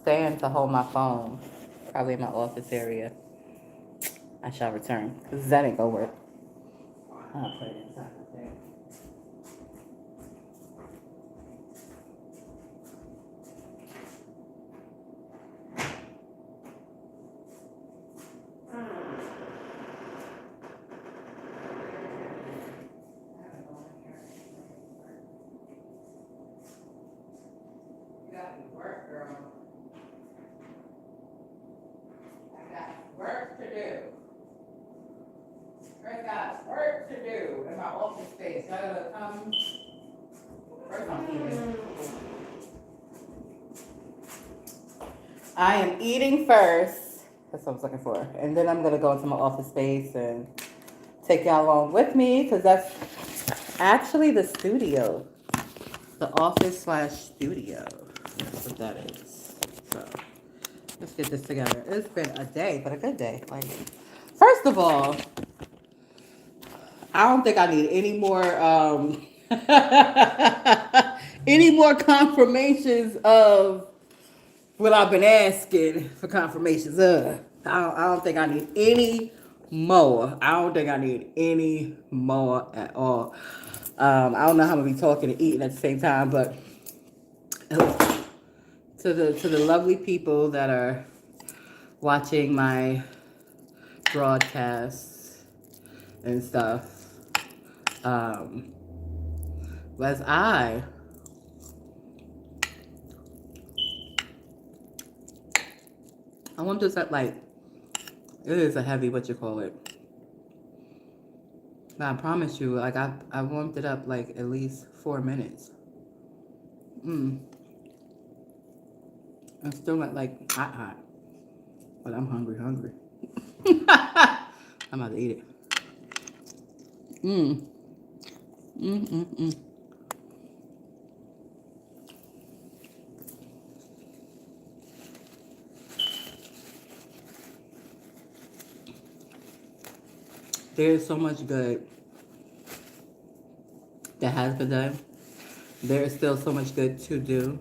stand to hold my phone, probably in my office area. I shall return because that ain't gonna work. I'll put it inside the thing. You got work, girl. I got work to do. I got work to do in my office space. I gotta come. First, I'm eating. I am eating first. That's what I was looking for. And then I'm gonna go into my office space and take y'all along with me because that's actually the studio. The office slash studio. That's what that is. So let's get this together. It's been a day, but a good day. Like, first of all, I don't think I need any more any more confirmations of what I've been asking for confirmations of. I don't think I need any more. I don't think I need any more at all. I don't know how I'm gonna be talking and eating at the same time, but to the lovely people that are watching my broadcasts and stuff, was I want this at like, it is a heavy, what you call it. But I promise you, like I warmed it up like at least 4 minutes. I'm still not like hot, but I'm hungry. I'm about to eat it. Mm, mm, mm, mm. There's so much good that has been done. There is still so much good to do.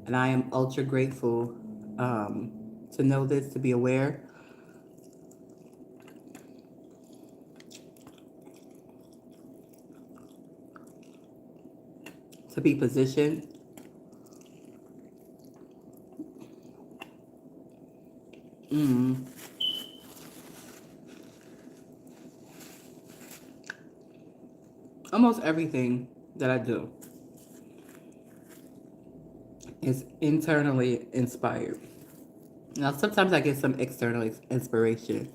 And I am ultra grateful to know this, to be aware. To be positioned. Mm. Almost everything that I do is internally inspired. Now, sometimes I get some external inspiration.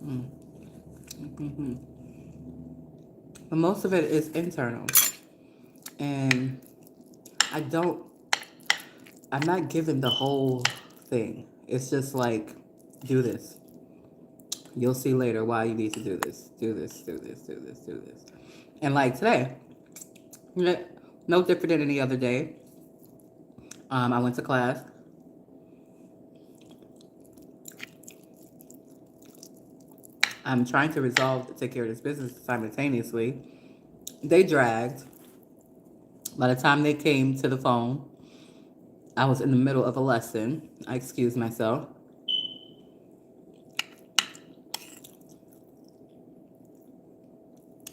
Mm-hmm. But most of it is internal. And I don't, I'm not given the whole thing. It's just like, do this. You'll see later why you need to do this. Do this, do this, do this, do this. And like today, no different than any other day. I went to class. I'm trying to resolve to take care of this business simultaneously. They dragged. By the time they came to the phone, I was in the middle of a lesson. I excused myself.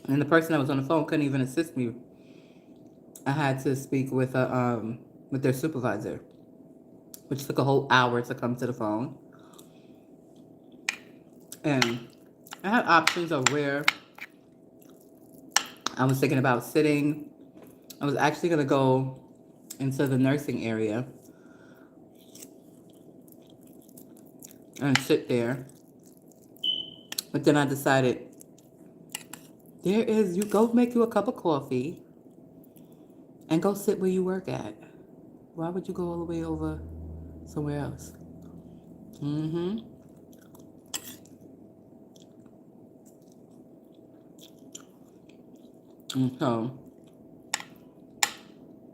And the person that was on the phone couldn't even assist me. I had to speak with with their supervisor, which took a whole hour to come to the phone. And I had options of where I was thinking about sitting. I was actually gonna go into the nursing area and sit there. But then I decided, you go make you a cup of coffee and go sit where you work at. Why would you go all the way over somewhere else? Mm-hmm. And so,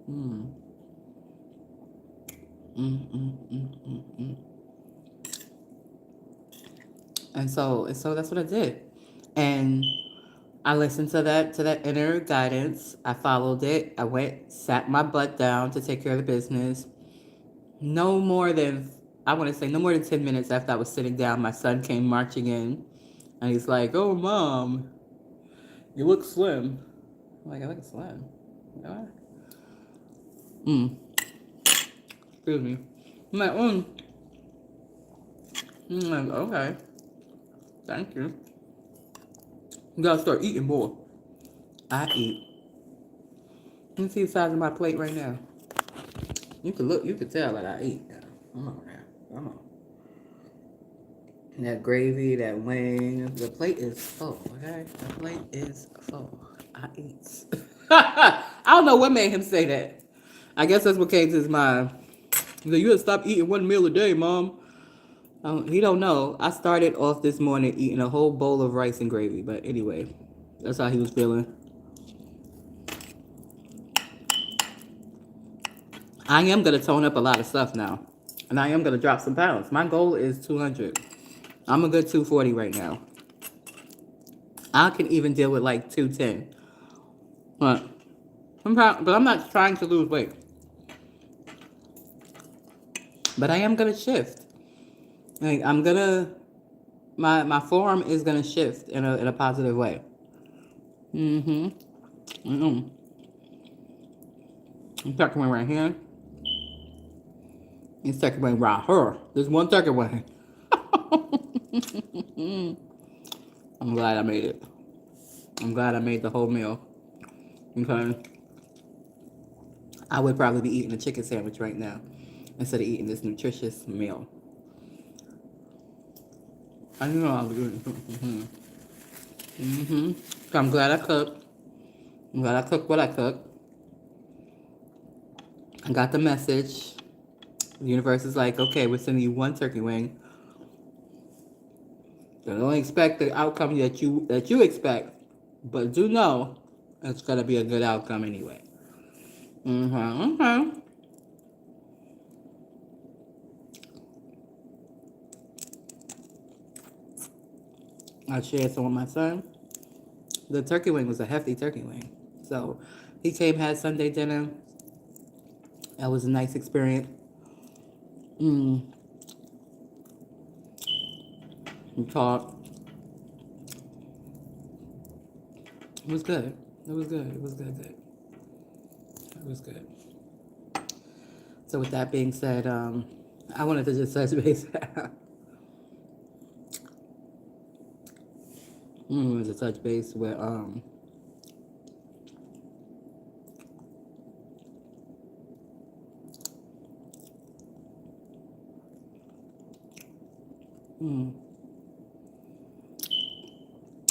mm, mm. And so that's what I did. And I listened to that inner guidance. I followed it. I went, sat my butt down to take care of the business. No more than, I want to say, no more than 10 minutes after I was sitting down, my son came marching in. And he's like, "Oh, Mom, you look slim." I'm like, "I look slim? What?" Excuse me. I'm like, I'm like, "Okay, thank you. You gotta start eating more." I eat. You can see the size of my plate right now. You can tell that I eat now. Come on now. Come on. And that gravy, that wing, the plate is full, okay? The plate is full. I eat. I don't know what made him say that. I guess that's what came to his mind. He's like, "You gotta stop eating one meal a day, Mom." He don't know. I started off this morning eating a whole bowl of rice and gravy. But anyway, that's how he was feeling. I am going to tone up a lot of stuff now. And I am going to drop some pounds. My goal is 200. I'm a good 240 right now. I can even deal with like 210. But I'm not trying to lose weight. But I am going to shift. Like, I'm going to, my form is going to shift in a positive way. Mm-hmm. Mm-hmm. I'm tucking my right here. It's tucking my right here. There's one tucking away. I'm glad I made it. I'm glad I made the whole meal. Okay. I would probably be eating a chicken sandwich right now instead of eating this nutritious meal. I know I'll be doing. So I'm glad I cooked. I'm glad I cooked what I cooked. I got the message. The universe is like, okay, we're sending you one turkey wing. So don't expect the outcome that you expect, but do know it's gonna be a good outcome anyway. Okay. I shared some with my son. The turkey wing was a hefty turkey wing. So he came, had Sunday dinner. That was a nice experience. We talked. It was good. It was good. It was good. It was good. So with that being said, I wanted to just touch base. To touch base with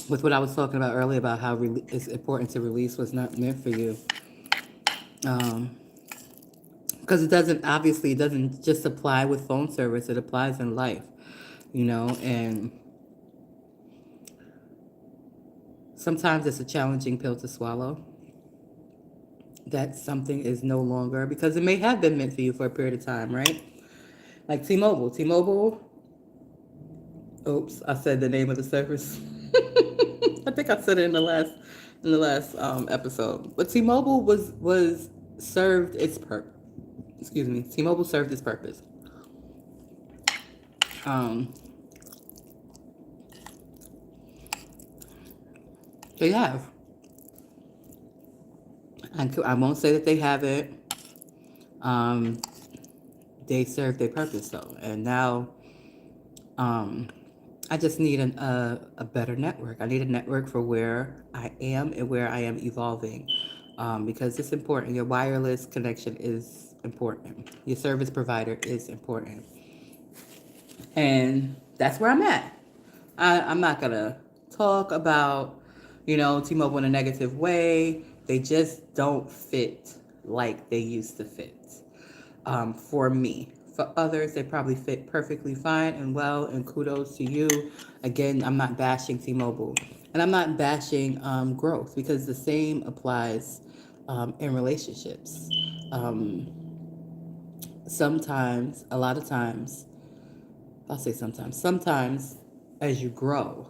with what I was talking about earlier about how it's important to release what's not meant for you. Because it doesn't just apply with phone service, it applies in life, and sometimes it's a challenging pill to swallow. That something is no longer, because it may have been meant for you for a period of time, right? Like T-Mobile. Oops, I said the name of the service. I think I said it in the last episode. But T-Mobile was served its purpose. Excuse me. T-Mobile served its purpose. They have. I won't say that they haven't. Um, they served their purpose though, and now I just need a better network. I need a network for where I am and where I am evolving, because it's important. Your wireless connection is important. Your service provider is important, and that's where I'm at. I'm not gonna talk about, T-Mobile in a negative way. They just don't fit like they used to fit. For me. For others, they probably fit perfectly fine and well, and kudos to you. Again, I'm not bashing T-Mobile. And I'm not bashing growth, because the same applies in relationships. Sometimes, a lot of times, I'll say sometimes as you grow,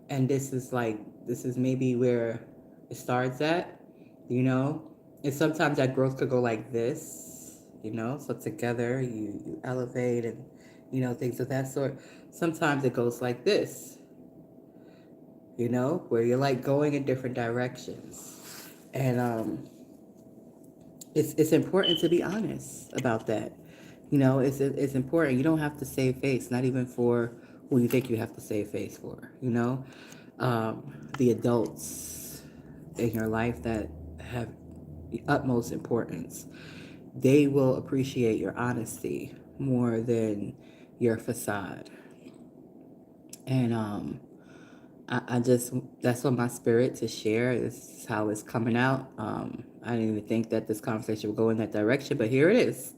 And this is maybe where it starts at, you know. And sometimes that growth could go like this, you know. So together you elevate and, you know, things of that sort. Sometimes it goes like this, you know, where you're like going in different directions. And it's important to be honest about that. You know, it's important. You don't have to save face, not even for who you think you have to save face for. You know, the adults in your life that have the utmost importance, they will appreciate your honesty more than your facade. And I just, that's on my spirit to share. This is how it's coming out. I didn't even think that this conversation would go in that direction, but here it is.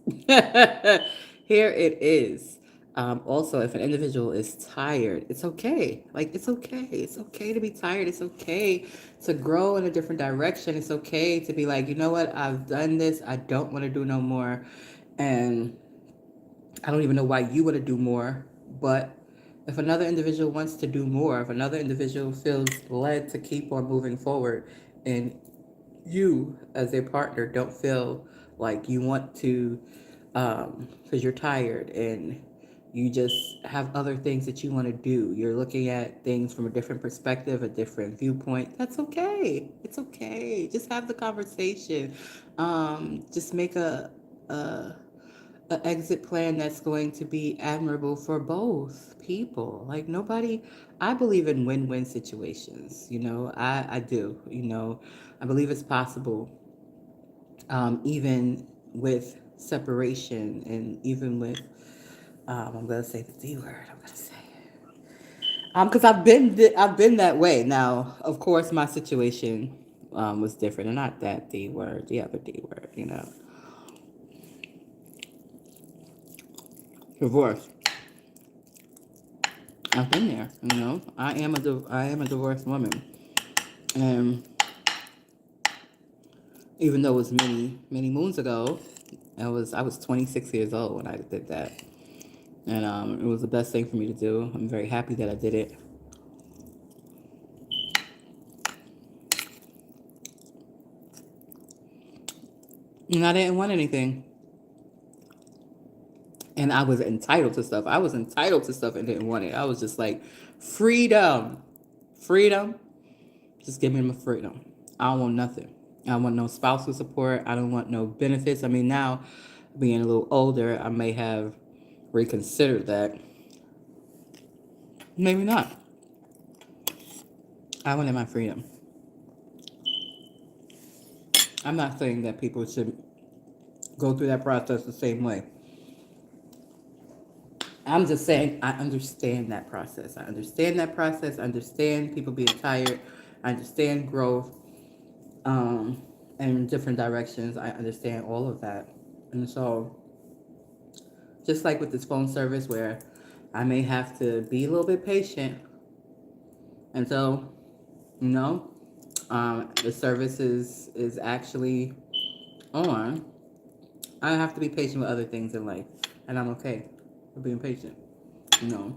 Here it is. Also, if an individual is tired, it's okay. Like, it's okay. It's okay to be tired. It's okay to grow in a different direction. It's okay to be like, you know what? I've done this. I don't want to do no more. And I don't even know why you want to do more, but if another individual wants to do more, if another individual feels led to keep on moving forward, and you as a partner don't feel like you want to, because you're tired and you just have other things that you want to do, you're looking at things from a different perspective, a different viewpoint, that's okay. It's okay. Just have the conversation. Just make a an exit plan that's going to be admirable for both people. Like nobody, I believe in win-win situations. You know, I do. You know, I believe it's possible, even with separation and even with, I'm gonna say the D word. I'm gonna say it. Because I've been that way. Now, of course, my situation was different, and not that D word, the other D word. You know, divorce. I've been there, you know. I am a divorced woman, and even though it was many moons ago, I was 26 years old when I did that, and it was the best thing for me to do. I'm very happy that I did it. And I didn't want anything, and I was entitled to stuff. I was entitled to stuff and didn't want it. I was just like, freedom, freedom. Just give me my freedom. I don't want nothing. I don't want no spousal support. I don't want no benefits. I mean, now being a little older, I may have reconsidered that. Maybe not. I wanted my freedom. I'm not saying that people should go through that process the same way. I'm just saying I understand that process. I understand that process. I understand people being tired. I understand growth in different directions. I understand all of that. And so, just like with this phone service where I may have to be a little bit patient until, you know, the service is actually on. I have to be patient with other things in life, and I'm okay with being patient, you know,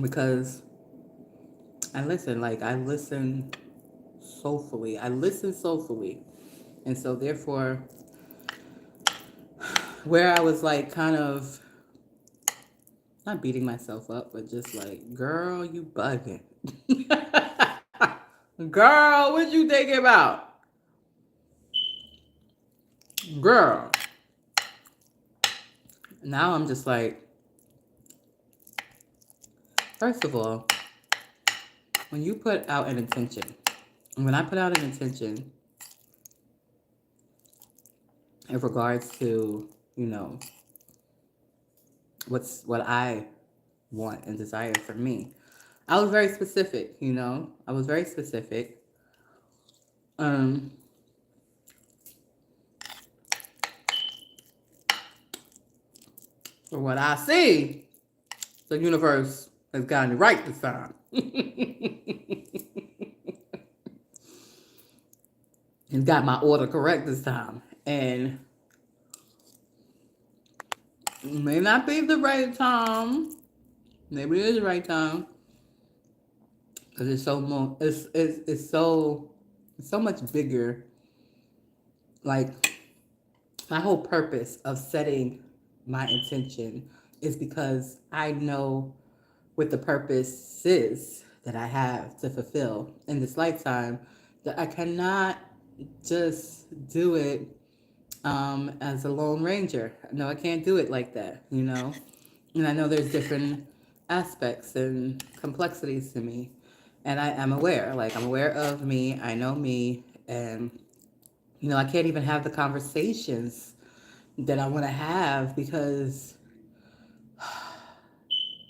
because I listen soulfully. I listen soulfully, and so therefore, where I was like kind of not beating myself up, but just like, girl, you bugging. Girl, what you thinking about? Girl. Now I'm just like, first of all, when you put out an intention, when I put out an intention in regards to, you know, what I want and desire for me, I was very specific, you know. I was very specific. Um, for what I see, the universe has gotten it right this time. And got my order correct this time. And it may not be the right time, Maybe it is the right time because it's so it's so much bigger. Like my whole purpose of setting my intention is because I know what the purpose is that I have to fulfill in this lifetime, that I cannot just do it as a lone ranger. No, I can't do it like that, you know? And I know there's different aspects and complexities to me. And I am aware, like, I'm aware of me, I know me, and, I can't even have the conversations that I want to have because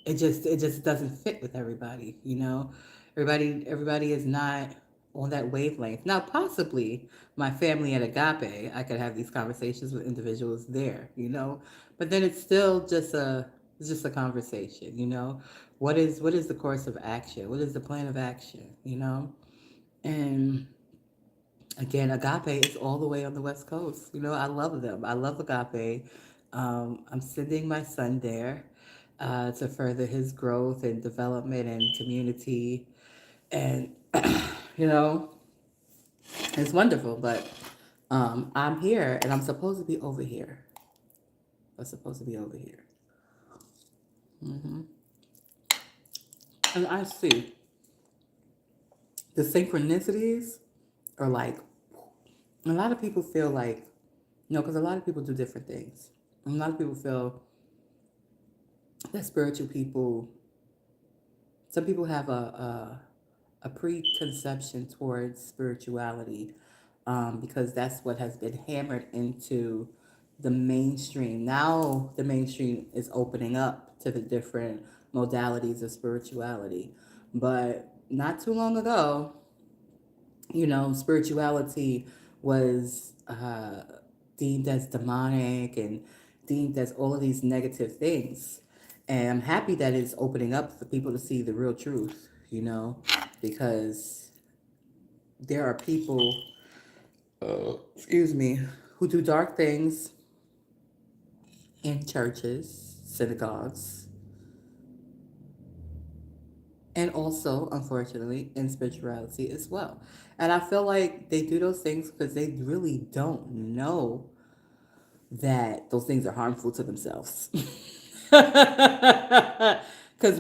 it just doesn't fit with everybody, you know. Everybody is not on that wavelength. Now possibly my family at Agape, I could have these conversations with individuals there, you know. But then it's just a conversation, you know. What is the course of action? What is the plan of action, you know? And again, Agape is all the way on the West Coast. You know, I love them. I love Agape. I'm sending my son there to further his growth and development and community. And, you know, it's wonderful. But I'm here and I'm supposed to be over here. I'm supposed to be over here. And I see the synchronicities are like, a lot of people feel like, because a lot of people do different things. And a lot of people feel that spiritual people, some people have a preconception towards spirituality because that's what has been hammered into the mainstream. Now the mainstream is opening up to the different modalities of spirituality. But not too long ago, spirituality was deemed as demonic and deemed as all of these negative things. And I'm happy that it's opening up for people to see the real truth, because there are people, excuse me, who do dark things in churches, synagogues, and also, unfortunately, in spirituality as well. And I feel like they do those things because they really don't know that those things are harmful to themselves. Because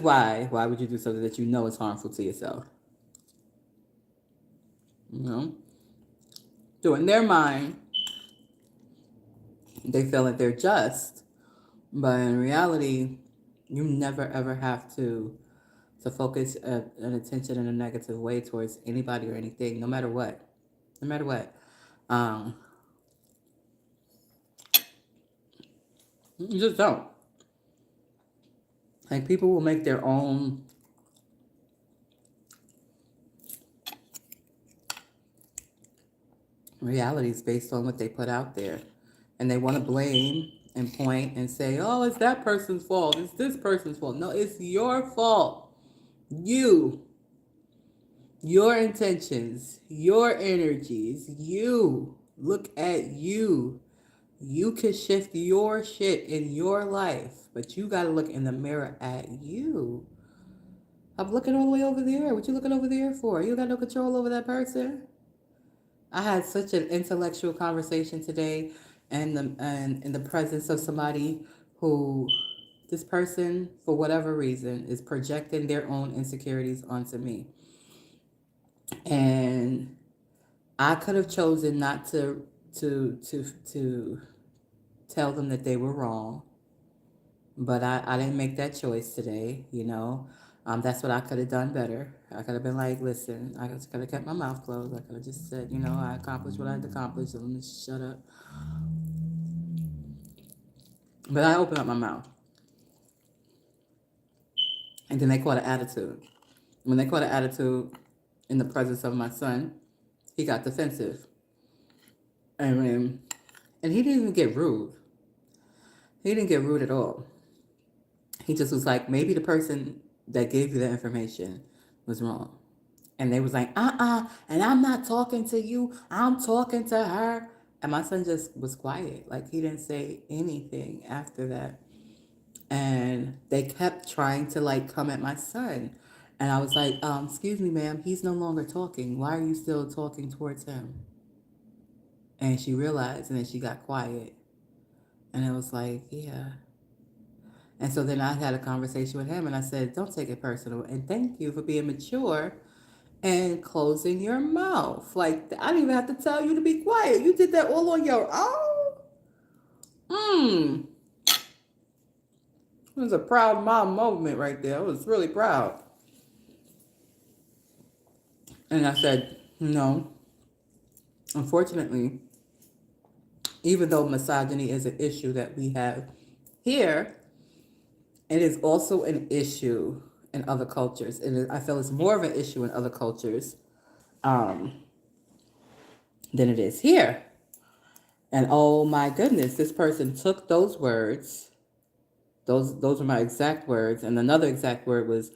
why? Why would you do something that you know is harmful to yourself? You know? So in their mind, they feel that they're just, but in reality, you never ever have to focus an attention in a negative way towards anybody or anything, no matter what. No matter what. Um, you just don't. Like people will make their own realities based on what they put out there. And they want to blame and point and say, oh, it's that person's fault. It's this person's fault. No, it's your fault. You, your intentions, your energies, you. Look at you. You can shift your shit in your life, but you got to look in the mirror at you. I'm looking all the way over there. What you looking over there for? You got no control over that person. I had such an intellectual conversation today, and in the presence of somebody who, this person for whatever reason is projecting their own insecurities onto me, and I could have chosen not to tell them that they were wrong, but I didn't make that choice today. That's what I could have done better. I could have been like, listen, I just could have kept my mouth closed. I could have just said, I accomplished what I had to accomplish, so let me shut up. But I opened up my mouth. And then they caught an attitude. When they caught an attitude in the presence of my son, he got defensive. And he didn't even get rude. He didn't get rude at all. He just was like, maybe the person that gave you the information was wrong. And they was like, and I'm not talking to you. I'm talking to her. And my son just was quiet. Like he didn't say anything after that. and they kept trying to like come at my son. And I was like, excuse me, ma'am, he's no longer talking. Why are you still talking towards him? And she realized, and then she got quiet. And I was like, yeah. And so then I had a conversation with him and I said, don't take it personal. And thank you for being mature and closing your mouth. Like, I didn't even have to tell you to be quiet. You did that all on your own. It was a proud mom moment right there. I was really proud. And I said, no, unfortunately, even though misogyny is an issue that we have here, it is also an issue in other cultures. And I feel it's more of an issue in other cultures um, than it is here. And oh my goodness, this person took those words. Those are my exact words. And another exact word was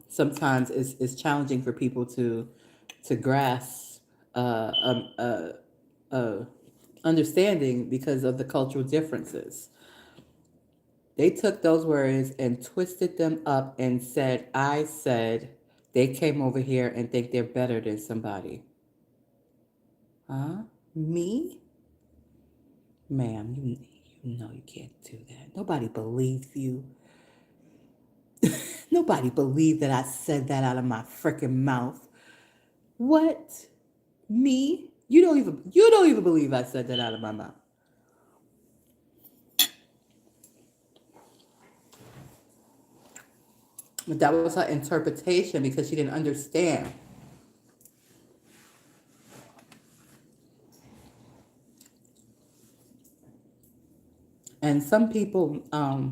sometimes it's challenging for people to grasp uh, understanding because of the cultural differences. They took those words and twisted them up and said, I said they came over here and think they're better than somebody. Huh? Me? Ma'am, you know you can't do that. Nobody believes you. Nobody believed that I said that out of my freaking mouth. What? Me? You don't even believe I said that out of my mouth. But that was her interpretation because she didn't understand. And some people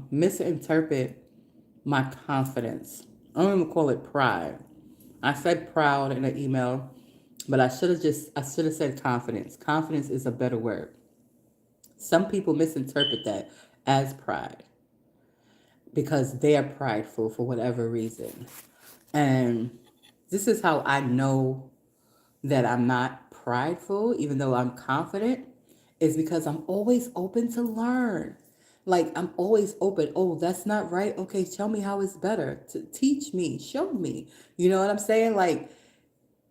misinterpret my confidence. I don't even call it pride. I said proud in an email, but I should have said confidence. Confidence is a better word. Some people misinterpret that as pride because they are prideful for whatever reason. And this is how I know that I'm not prideful, even though I'm confident, is because I'm always open to learn. Like I'm always open. Oh, that's not right. Okay, tell me how it's better. To teach me, show me. You know what I'm saying? Like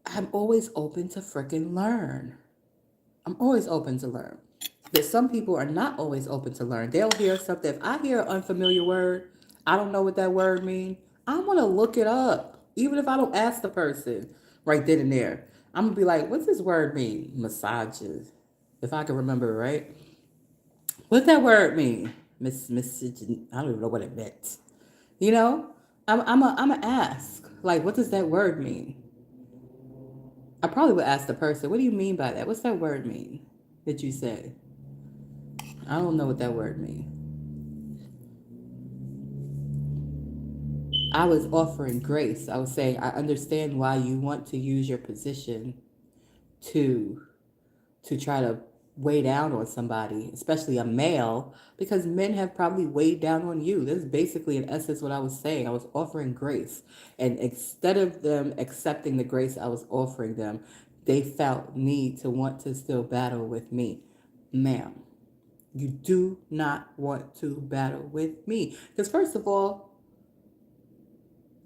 I'm always open to freaking learn. I'm always open to learn. But some people are not always open to learn. They'll hear something. If I hear an unfamiliar word, I don't know what that word means. I'm gonna look it up, even if I don't ask the person right then and there. I'm gonna be like, "What's this word mean?" Massages, if I can remember right. What's that word mean? Miss. I don't even know what it meant. You know, I'm a ask. Like, what does that word mean? I probably would ask the person, "What do you mean by that? What's that word mean that you said?" I don't know what that word means. I was offering grace. I was saying, I understand why you want to use your position to try to weigh down on somebody, especially a male, because men have probably weighed down on you. This is basically in essence what I was saying. I was offering grace. And instead of them accepting the grace I was offering them, they felt need to want to still battle with me. Ma'am, you do not want to battle with me. Because first of all,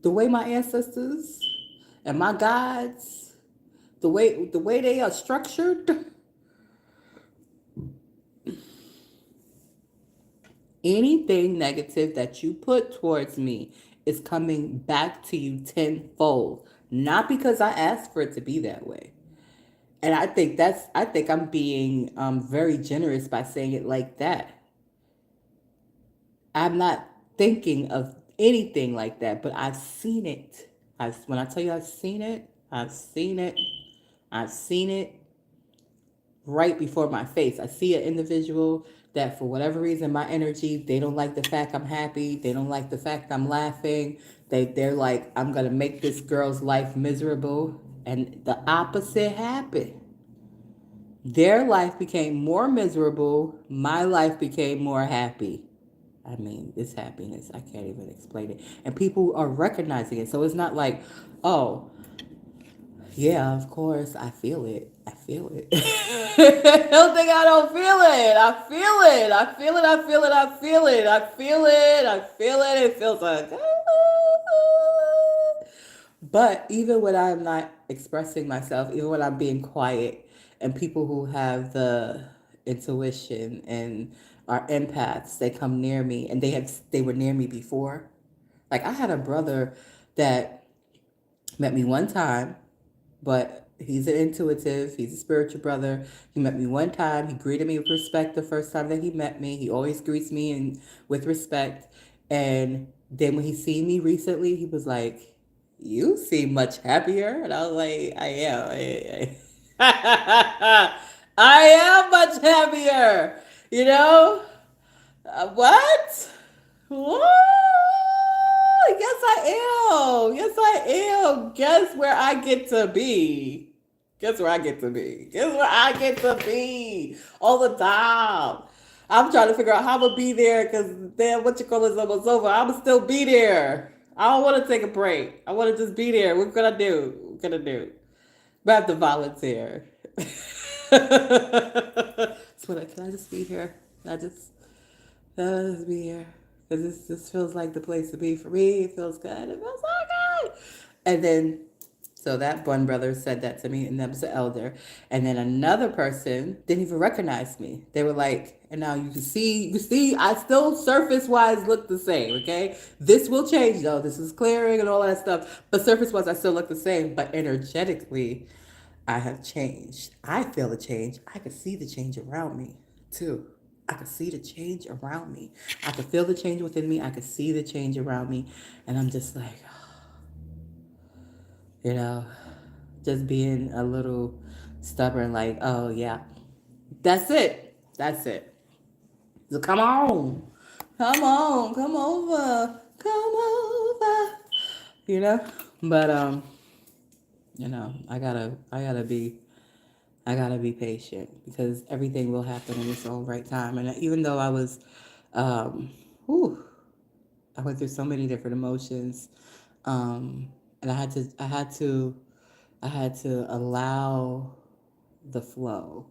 the way my ancestors and my gods, the way they are structured, anything negative that you put towards me is coming back to you tenfold. Not because I asked for it to be that way. And I think I'm being very generous by saying it like that. I'm not thinking of anything like that, but I've seen it. When I tell you I've seen it, I've seen it. I've seen it right before my face. I see an individual that for whatever reason my energy, they don't like the fact I'm happy, they don't like the fact I'm laughing. They're like, I'm gonna make this girl's life miserable. And the opposite happened. Their life became more miserable, my life became more happy. I mean, this happiness, I can't even explain it. And people are recognizing it. So it's not like, oh, yeah, of course, I feel it. feel it. Don't think I don't feel it. I feel it. I feel it. I feel it. I feel it. I feel it. I feel it. It feels like. But even when I'm not expressing myself, even when I'm being quiet, and people who have the intuition and are empaths, they come near me, and they were near me before. Like I had a brother that met me one time, but he's an intuitive, he's a spiritual brother. He met me one time. He greeted me with respect the first time that he met me. He always greets me with respect. And then when he seen me recently, he was like, "You seem much happier." And I was like, "I am. I am much happier. You know? What? What? Yes, I am. Yes, I am. Guess where I get to be? Guess where I get to be? Guess where I get to be all the time? I'm trying to figure out how I'm gonna be there because damn, what you call it, almost over. I'm gonna still be there. I don't want to take a break. I want to just be there. What can I do? What can I do? I have to volunteer. So can I just be here? Can I just be here? Because this feels like the place to be for me. It feels good. It feels so good. And then, so that one brother said that to me, and that was the elder. And then another person didn't even recognize me. They were like, and now you see, I still surface wise look the same, okay? This will change though. This is clearing and all that stuff. But surface wise, I still look the same. But energetically, I have changed. I feel the change. I can see the change around me too. I could see the change around me. I could feel the change within me. I could see the change around me. And I'm just like, you know, just being a little stubborn, like, oh, yeah, that's it. That's it. So come on. Come on. Come over. Come over. You know? But, I gotta be patient because everything will happen in its own right time. And even though um, whew, I went through so many different emotions, and I had to allow the flow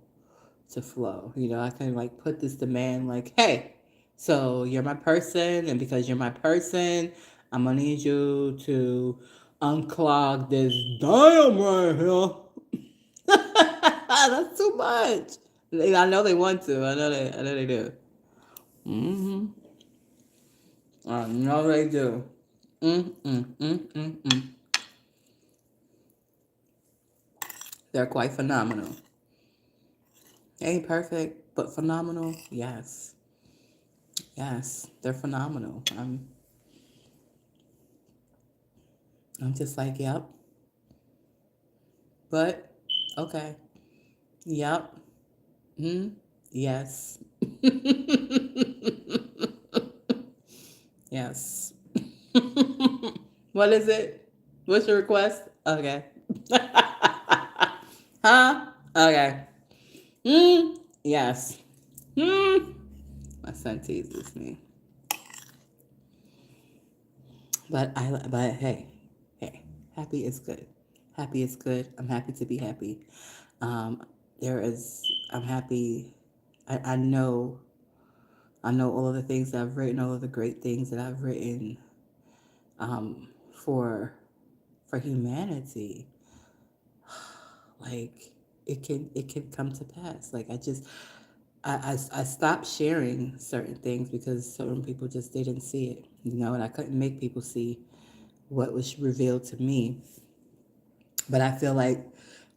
to flow. I couldn't like put this demand like, hey, so you're my person, and because you're my person, I'm gonna need you to unclog this dam right here. That's too much. I know they want to. I know they do. Mm-hmm. I know they do. Mm. They're quite phenomenal. Ain't perfect, but phenomenal. Yes. Yes. They're phenomenal. I'm just like, yep. But okay. Yep. Mm. Yes. Yes. What is it? What's your request? Okay. Huh? Okay. Yes. Mm. My son teases me. But hey, happy is good. Happy is good. I'm happy to be happy. Um, there is. I'm happy. I know all of the things that I've written, all of the great things that I've written, um, for for humanity. Like it can come to pass. Like I stopped sharing certain things because certain people just didn't see it, and I couldn't make people see what was revealed to me. But I feel like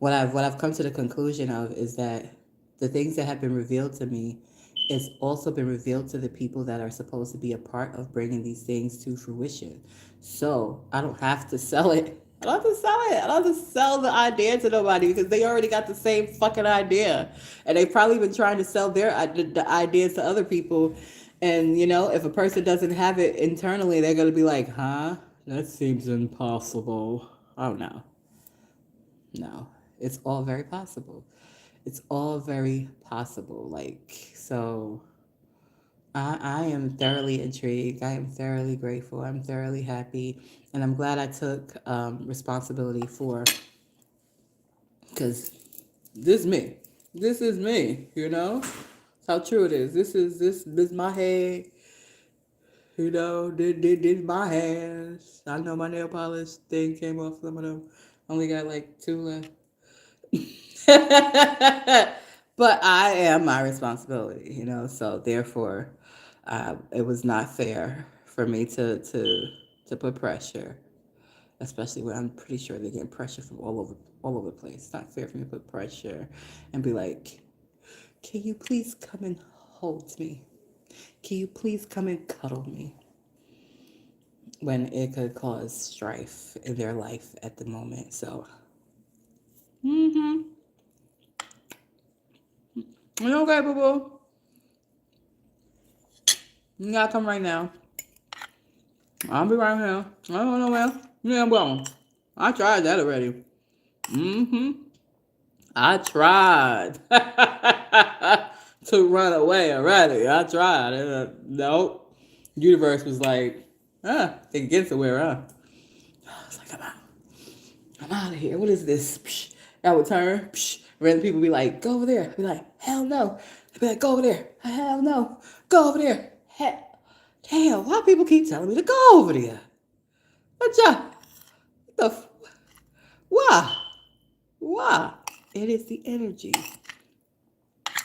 what I've come to the conclusion of is that the things that have been revealed to me it's also been revealed to the people that are supposed to be a part of bringing these things to fruition. So I don't have to sell it. I don't have to sell it. I don't have to sell the idea to nobody because they already got the same fucking idea, and they've probably been trying to sell the ideas to other people. And if a person doesn't have it internally, they're gonna be like, "Huh? That seems impossible." Oh no. No, it's all very possible. It's all very possible. Like, so I am thoroughly intrigued. I am thoroughly grateful. I'm thoroughly happy. And I'm glad I took responsibility for, because This me. This is me, That's how true it is. This my head, did my hands. I know my nail polish thing came off some of them. Only got like two left. But I am my responsibility, so therefore it was not fair for me to put pressure, especially when I'm pretty sure they're getting pressure from all over the place. It's not fair for me to put pressure and be like, can you please come and hold me? Can you please come and cuddle me? When it could cause strife in their life at the moment. So, mm-hmm. You okay, boo boo? You gotta come right now. I'll be right here. I don't know where. Yeah, I'm going. I tried that already. Mm-hmm. I tried to run away already. I tried. Nope. Universe was like, it gets somewhere, huh? I was like, I'm out of here. What is this? Psh. I would turn. Psh. Random people be like, go over there. I'd be like, hell no. I'd be like, go over there. Hell no. Go over there. Damn, why people keep telling me to go over there? What y'all? Why? Why? It is the energy.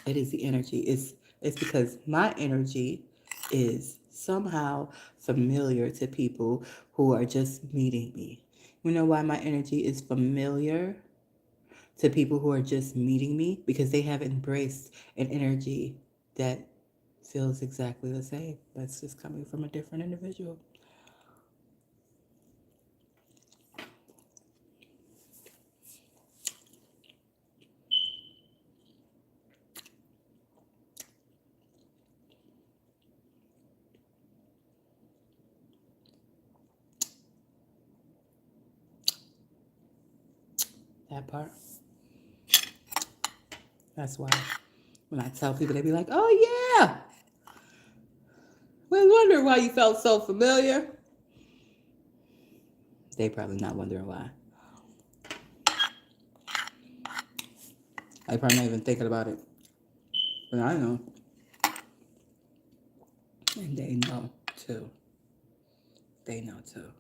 It is the energy. It's because my energy is somehow familiar to people who are just meeting me. You know why my energy is familiar to people who are just meeting me? Because they have embraced an energy that feels exactly the same. That's just coming from a different individual. That part. That's why when I tell people, they be like, oh yeah. We wonder why you felt so familiar. They probably not wondering why. I probably not even thinking about it. But I know. And they know too. They know too.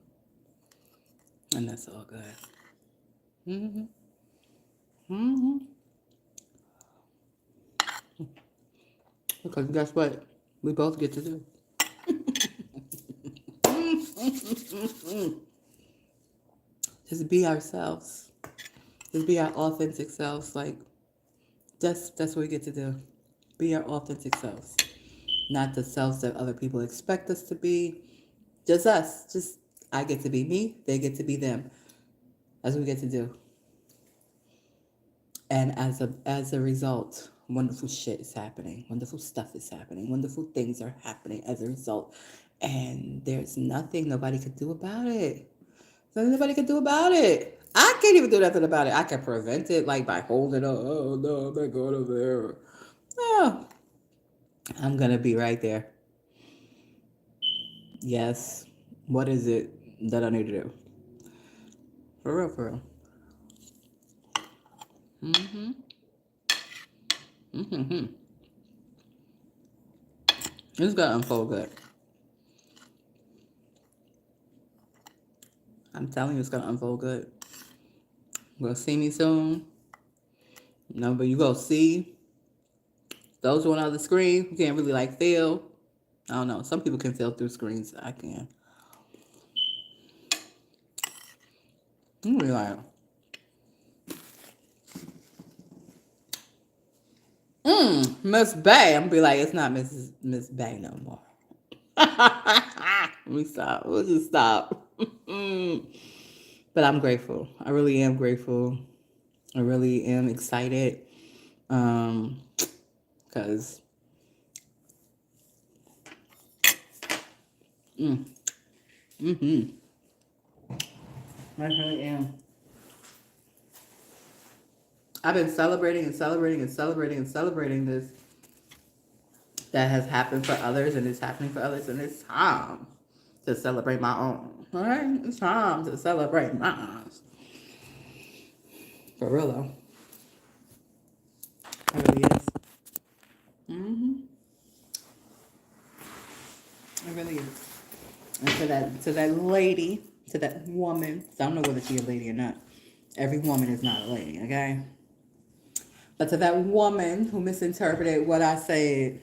And that's all good. Mm-hmm. Mm-hmm. Because guess what? We both get to do. Just be ourselves. Just be our authentic selves. Like that's what we get to do. Be our authentic selves. Not the selves that other people expect us to be. Just us. Just I get to be me, they get to be them. That's what we get to do. And as a result, wonderful shit is happening. Wonderful stuff is happening. Wonderful things are happening as a result. And there's nothing nobody could do about it. Nothing nobody could do about it. I can't even do nothing about it. I can prevent it like by holding up. Oh no, I'm not going over there. No. I'm gonna be right there. Yes. What is it that I need to do? For real, for real. Mm-hmm. Mm-hmm. It's gonna unfold good. I'm telling you, it's gonna unfold good. You're gonna see me soon. No, but you go see those who are on the screen who can't really like feel. I don't know. Some people can feel through screens. I can. I'm be like, Miss Bay. I'm gonna be like, it's not Miss Bay no more. Let me stop. We'll just stop. But I'm grateful. I really am grateful. I really am excited. Because I really am. I've been celebrating and celebrating and celebrating and celebrating this that has happened for others and it's happening for others, and it's time to celebrate my own. All right? It's time to celebrate mine. For real though. to that lady, to that woman. So I don't know whether she's a lady or not. Every woman is not a lady, okay? But to that woman who misinterpreted what I said,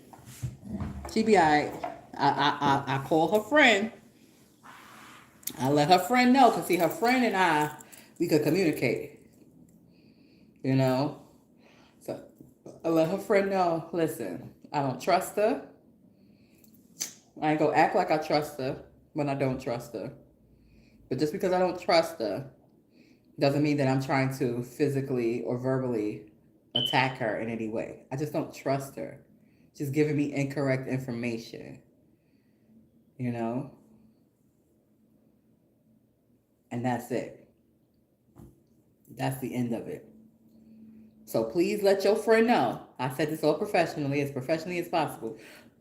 she be all right. I call her friend. I let her friend know, because see, her friend and we could communicate, you know? So I let her friend know, listen, I don't trust her. I ain't gonna act like I trust her when I don't trust her. But just because I don't trust her doesn't mean that I'm trying to physically or verbally attack her in any way. I just don't trust her. She's giving me incorrect information, you know? And that's it. That's the end of it. So please let your friend know. I said this all professionally as possible.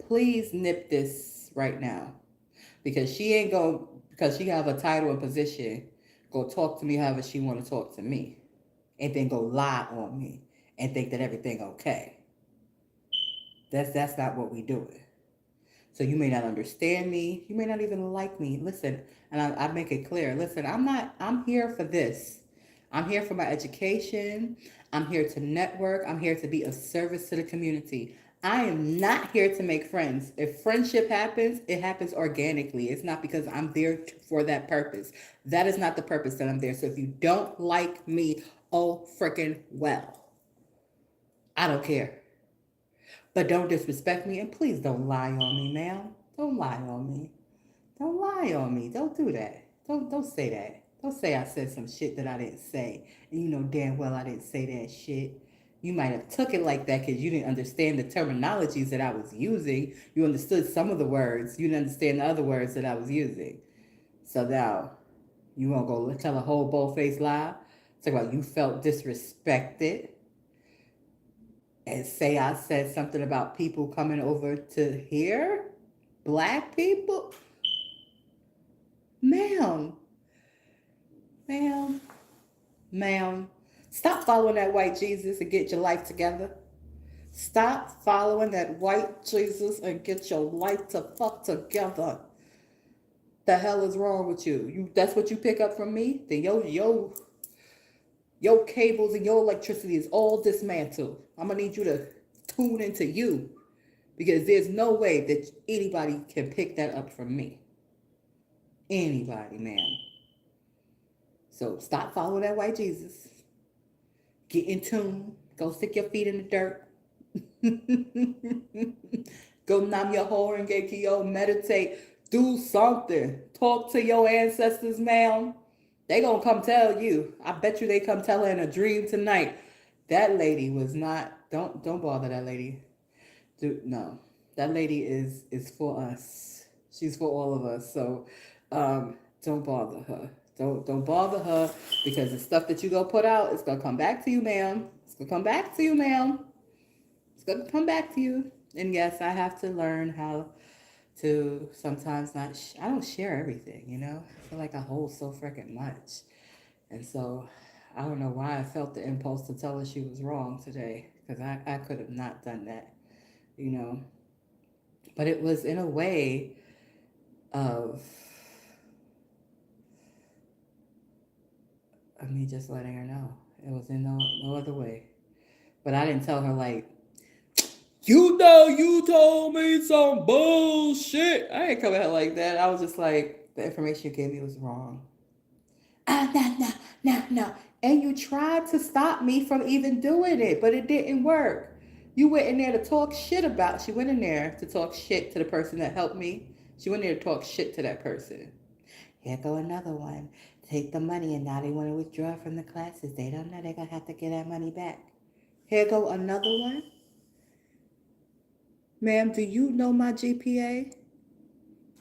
Please nip this right now. Because she ain't going, because she have a title and position, go talk to me however she want to talk to me. And then go lie on me and think that everything okay. That's not what we doing. So you may not understand me. You may not even like me. Listen, and I make it clear. Listen, I'm here for this. I'm here for my education. I'm here to network. I'm here to be of service to the community. I am not here to make friends. If friendship happens, it happens organically. It's not because I'm there for that purpose. That is not the purpose that I'm there. So if you don't like me, oh freaking well. I don't care. But don't disrespect me, and please don't lie on me, ma'am. Don't lie on me. Don't lie on me. Don't do that. Don't say that. Don't say I said some shit that I didn't say, and you know damn well I didn't say that shit. You might have took it like that because you didn't understand the terminologies that I was using. You understood some of the words. You didn't understand the other words that I was using. So now, you won't go tell a whole bold-faced lie? Talk about you felt disrespected and say I said something about people coming over to here? Black people? Ma'am, ma'am, ma'am, stop following that white Jesus and get your life together. Stop following that white Jesus and get your life to fuck together. The hell is wrong with you? That's what you pick up from me? Then your cables and your electricity is all dismantled. I'm gonna need you to tune into you, because there's no way that anybody can pick that up from me. Anybody, man. So stop following that white Jesus. Get in tune. Go stick your feet in the dirt. Go numb your whore and get yo, meditate. Do something. Talk to your ancestors, ma'am. They gonna come tell you. I bet you they come tell her in a dream tonight. That lady was not. Don't bother that lady. No, that lady is for us. She's for all of us. So, don't bother her. Don't bother her, because the stuff that you go put out, it's gonna come back to you, ma'am. It's gonna come back to you, ma'am. It's gonna come back to you. And yes, I have to learn how to sometimes not. I don't share everything, you know. I feel like I hold so freaking much, and so I don't know why I felt the impulse to tell her she was wrong today, because I could have not done that, you know. But it was in a way of me just letting her know. It was in no other way. But I didn't tell her like, you know, you told me some bullshit. I didn't come at her like that. I was just like, the information you gave me was wrong. No. And you tried to stop me from even doing it, but it didn't work. You went in there to talk shit about. She went in there to talk shit to the person that helped me. She went in there to talk shit to that person. Here go another one. Take the money and now they want to withdraw from the classes. They don't know they're going to have to get that money back. Here go another one. Ma'am, do you know my GPA?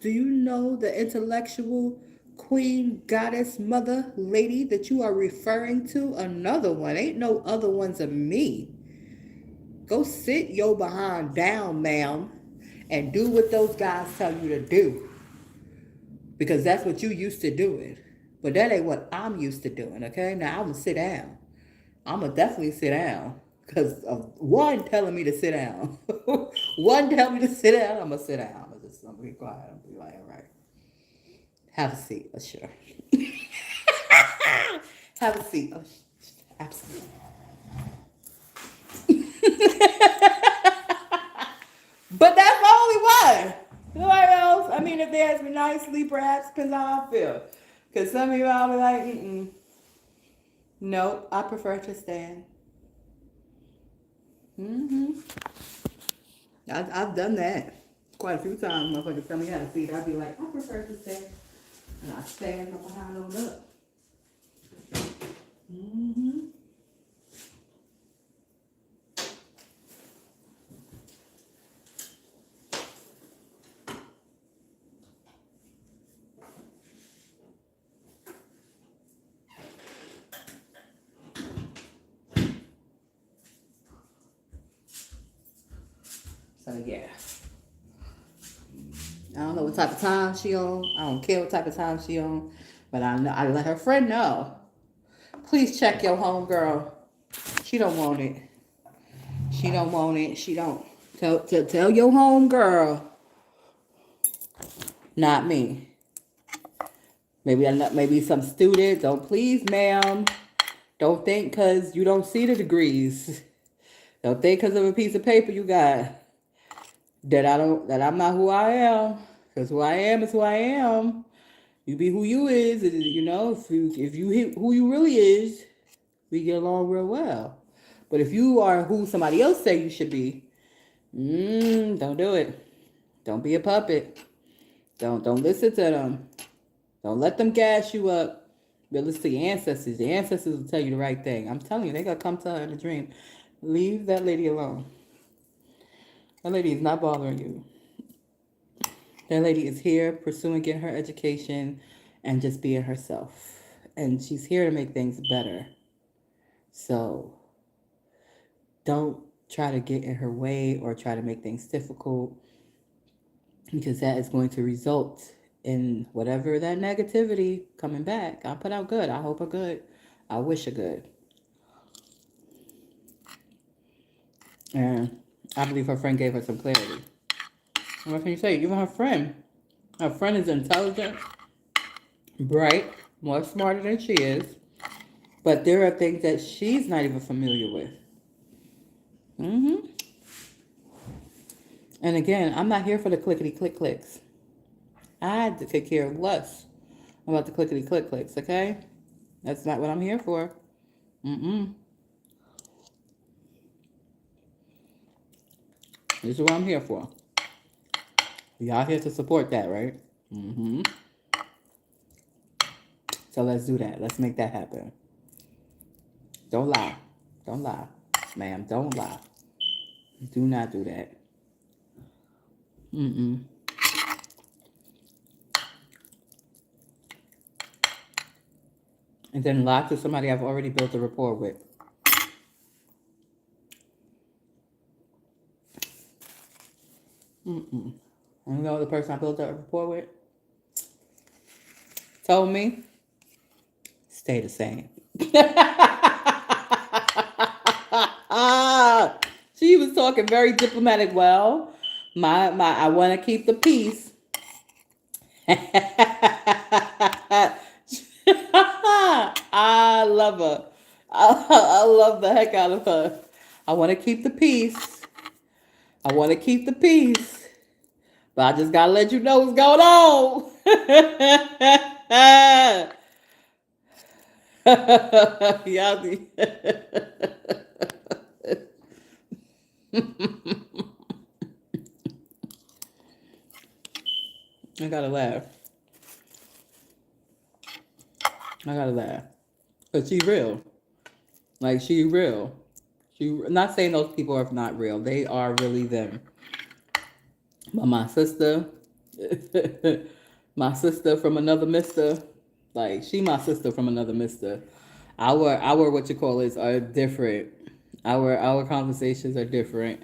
Do you know the intellectual queen, goddess, mother, lady that you are referring to? Another one. Ain't no other ones of me. Go sit your behind down, ma'am, and do what those guys tell you to do. Because that's what you used to doing. But that ain't what I'm used to doing, okay? Now, I'm going to sit down. I'm going to definitely sit down. Because of one telling me to sit down. One telling me to sit down, I'm going to sit down. I'm going to be quiet. I'm going to be like, all right. Have a seat. Sure. Have a seat. Absolutely. But that's the only one. Nobody else. I mean, if they ask me nicely, perhaps depends on how I feel. Because some of you I'll be like, nope, I prefer to stand. Mm-hmm. I've done that quite a few times. Motherfuckers tell me how to seat. I'd be like, I prefer to stand. And I stand up behind on up. Mm-hmm. So yeah. I don't know what type of time she on. I don't care what type of time she on. But I know I let her friend know. Please check your home girl. She don't want it. She don't want it. She don't. Tell your home girl. Not me. Maybe some student. Don't please, ma'am. Don't think because you don't see the degrees. Don't think because of a piece of paper you got that I'm not who I am. Because who I am is who I am. You be who you is. You know, if you hit who you really is, we get along real well. But if you are who somebody else say you should be, don't do it. Don't be a puppet. Don't listen to them. Don't let them gas you up. But listen to your ancestors. The ancestors will tell you the right thing. I'm telling you, they gonna come to her in a dream. Leave that lady alone. That lady is not bothering you. That lady is here pursuing getting her education and just being herself. And she's here to make things better. So don't try to get in her way or try to make things difficult, because that is going to result in whatever that negativity coming back. I put out good. I hope her good. I wish her good. And I believe her friend gave her some clarity. And what can you say? Even her friend. Her friend is intelligent, bright, more smarter than she is. But there are things that she's not even familiar with. Mm-hmm. And again, I'm not here for the clickety click clicks. I had to take care of less about the clickety click clicks, okay? That's not what I'm here for. Mm-mm. This is what I'm here for. Y'all here to support that, right? Mm-hmm. So let's do that. Let's make that happen. Don't lie. Don't lie. Ma'am, don't lie. Do not do that. Mm-mm. And then lie to somebody I've already built a rapport with. Mm-mm. And you know the person I built a rapport with told me, stay the same. She was talking very diplomatic. Well, I want to keep the peace. I love her. I love the heck out of her. I want to keep the peace. I want to keep the peace. But I just got to let you know what's going on. Y'all see. I gotta laugh. I gotta laugh. Because she real. Like, she real. She not saying those people are not real. They are really them. But my sister, my sister from another mister, like, she my sister from another mister. Our what you call is are different. Our conversations are different.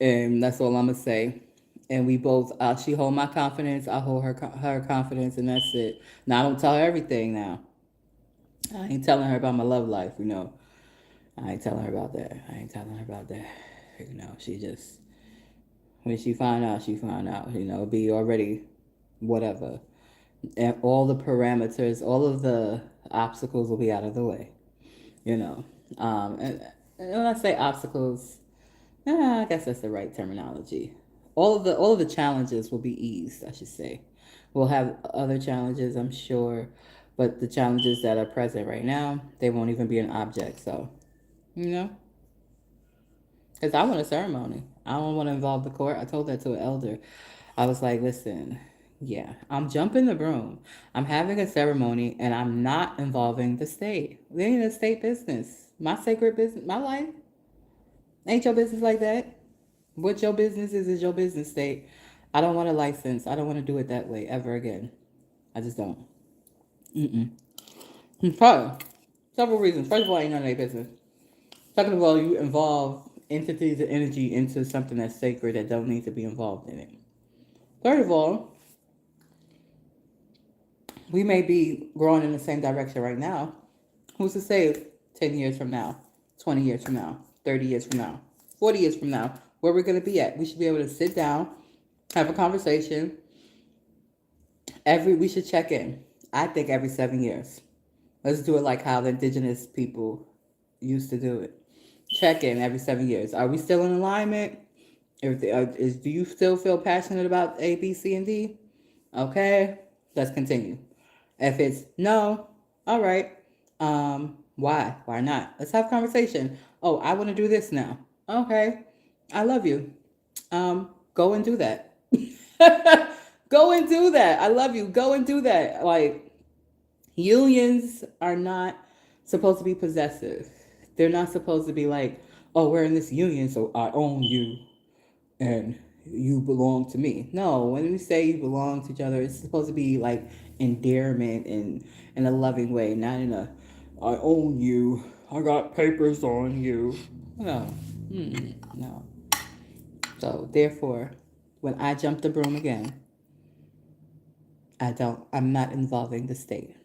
And that's all I'm gonna say. And we both, she hold my confidence, I hold her confidence, and that's it. Now I don't tell her everything. Now I ain't telling her about my love life, you know. I ain't telling her about that. I ain't telling her about that. You know, she just, when she find out, she find out. You know, be already whatever. And all the parameters, all of the obstacles will be out of the way, you know. And when I say obstacles, I guess that's the right terminology. All of the challenges will be eased, I should say. We'll have other challenges, I'm sure, but the challenges that are present right now, they won't even be an object. So, you know, because I want a ceremony. I don't want to involve the court. I told that to an elder. I was like, listen, yeah, I'm jumping the broom. I'm having a ceremony and I'm not involving the state. They ain't a state business. My sacred business, my life ain't your business like that. What your business is your business, state. I don't want a license. I don't want to do it that way ever again. I just don't. Mm-mm. Okay. Several reasons. First of all, ain't none of their business. Second of all, you involve entities of energy into something that's sacred that don't need to be involved in it. Third of all, we may be growing in the same direction right now. Who's to say 10 years from now, 20 years from now, 30 years from now, 40 years from now, where we're going to be at? We should be able to sit down, have a conversation. We should check in. I think every 7 years. Let's do it like how the indigenous people used to do it. Check in every 7 years. Are we still in alignment? Do you still feel passionate about A, B, C, and D? Okay, let's continue. If it's no, all right. Why? Why not? Let's have a conversation. Oh, I want to do this now. Okay, I love you. Go and do that. Go and do that. I love you. Go and do that. Like, unions are not supposed to be possessive. They're not supposed to be like, oh, we're in this union, so I own you and you belong to me. No, when we say you belong to each other, it's supposed to be like endearment and in a loving way, not in a I own you. I got papers on you. No. No. So therefore, when I jump the broom again, I'm not involving the state.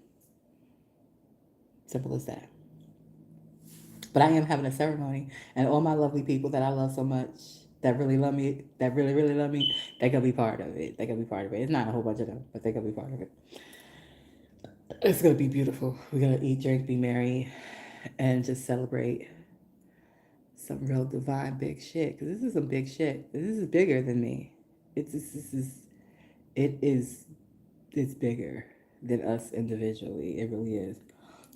Simple as that. But I am having a ceremony, and all my lovely people that I love so much, that really love me, that really, really love me, they gonna be part of it. They gonna be part of it. It's not a whole bunch of them, but they gonna be part of it. It's gonna be beautiful. We're gonna eat, drink, be merry, and just celebrate some real divine big shit. Cause this is some big shit. This is bigger than me. It is, it's bigger than us individually. It really is.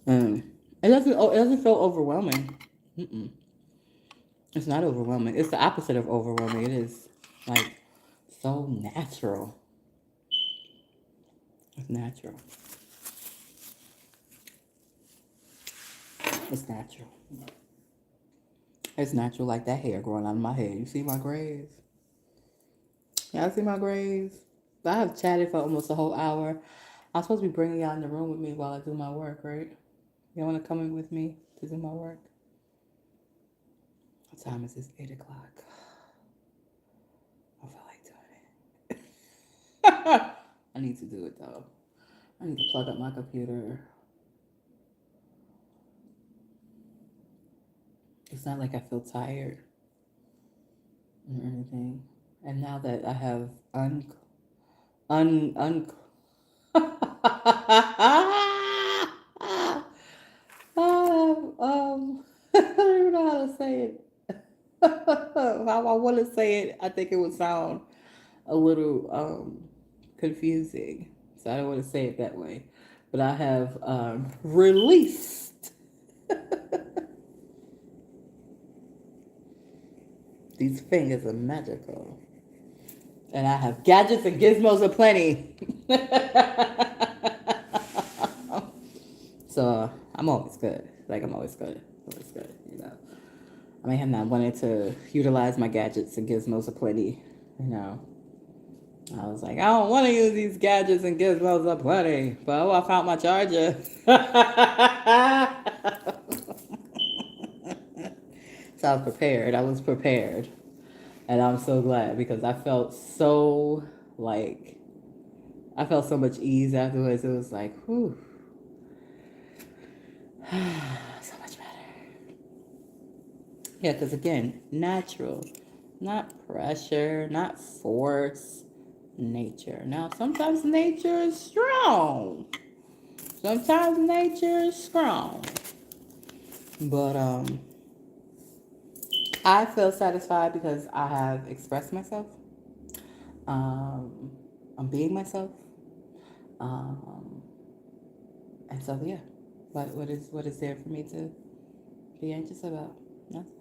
Um, it doesn't feel overwhelming. Mm-mm. It's not overwhelming. It's the opposite of overwhelming. It is like so natural. It's natural. It's natural. It's natural like that hair growing out of my head. You see my grays? Y'all see my grays? I have chatted for almost a whole hour. I'm supposed to be bringing y'all in the room with me while I do my work, right? Y'all want to come in with me to do my work? What time is this? 8 o'clock. I feel like doing it. I need to do it though. I need to plug up my computer. It's not like I feel tired or anything. And now that I have un I don't even know how to say it. How I want to say it, I think it would sound a little confusing. So I don't want to say it that way. But I have released these fingers are magical. And I have gadgets and gizmos aplenty. So I'm always good. Like I'm always good. Always good, you know. I may have not wanted to utilize my gadgets and gizmos aplenty, you know. I was like, I don't want to use these gadgets and gizmos aplenty. But oh, I found my charger. So I was prepared. I was prepared. And I'm so glad because I felt so much ease afterwards. It was like, whew, so much better. Yeah, because again, natural, not pressure, not force, nature. Now, sometimes nature is strong. Sometimes nature is strong. But I feel satisfied because I have expressed myself. Um, I'm being myself. Um, and so yeah. What is there for me to be anxious about? Nothing.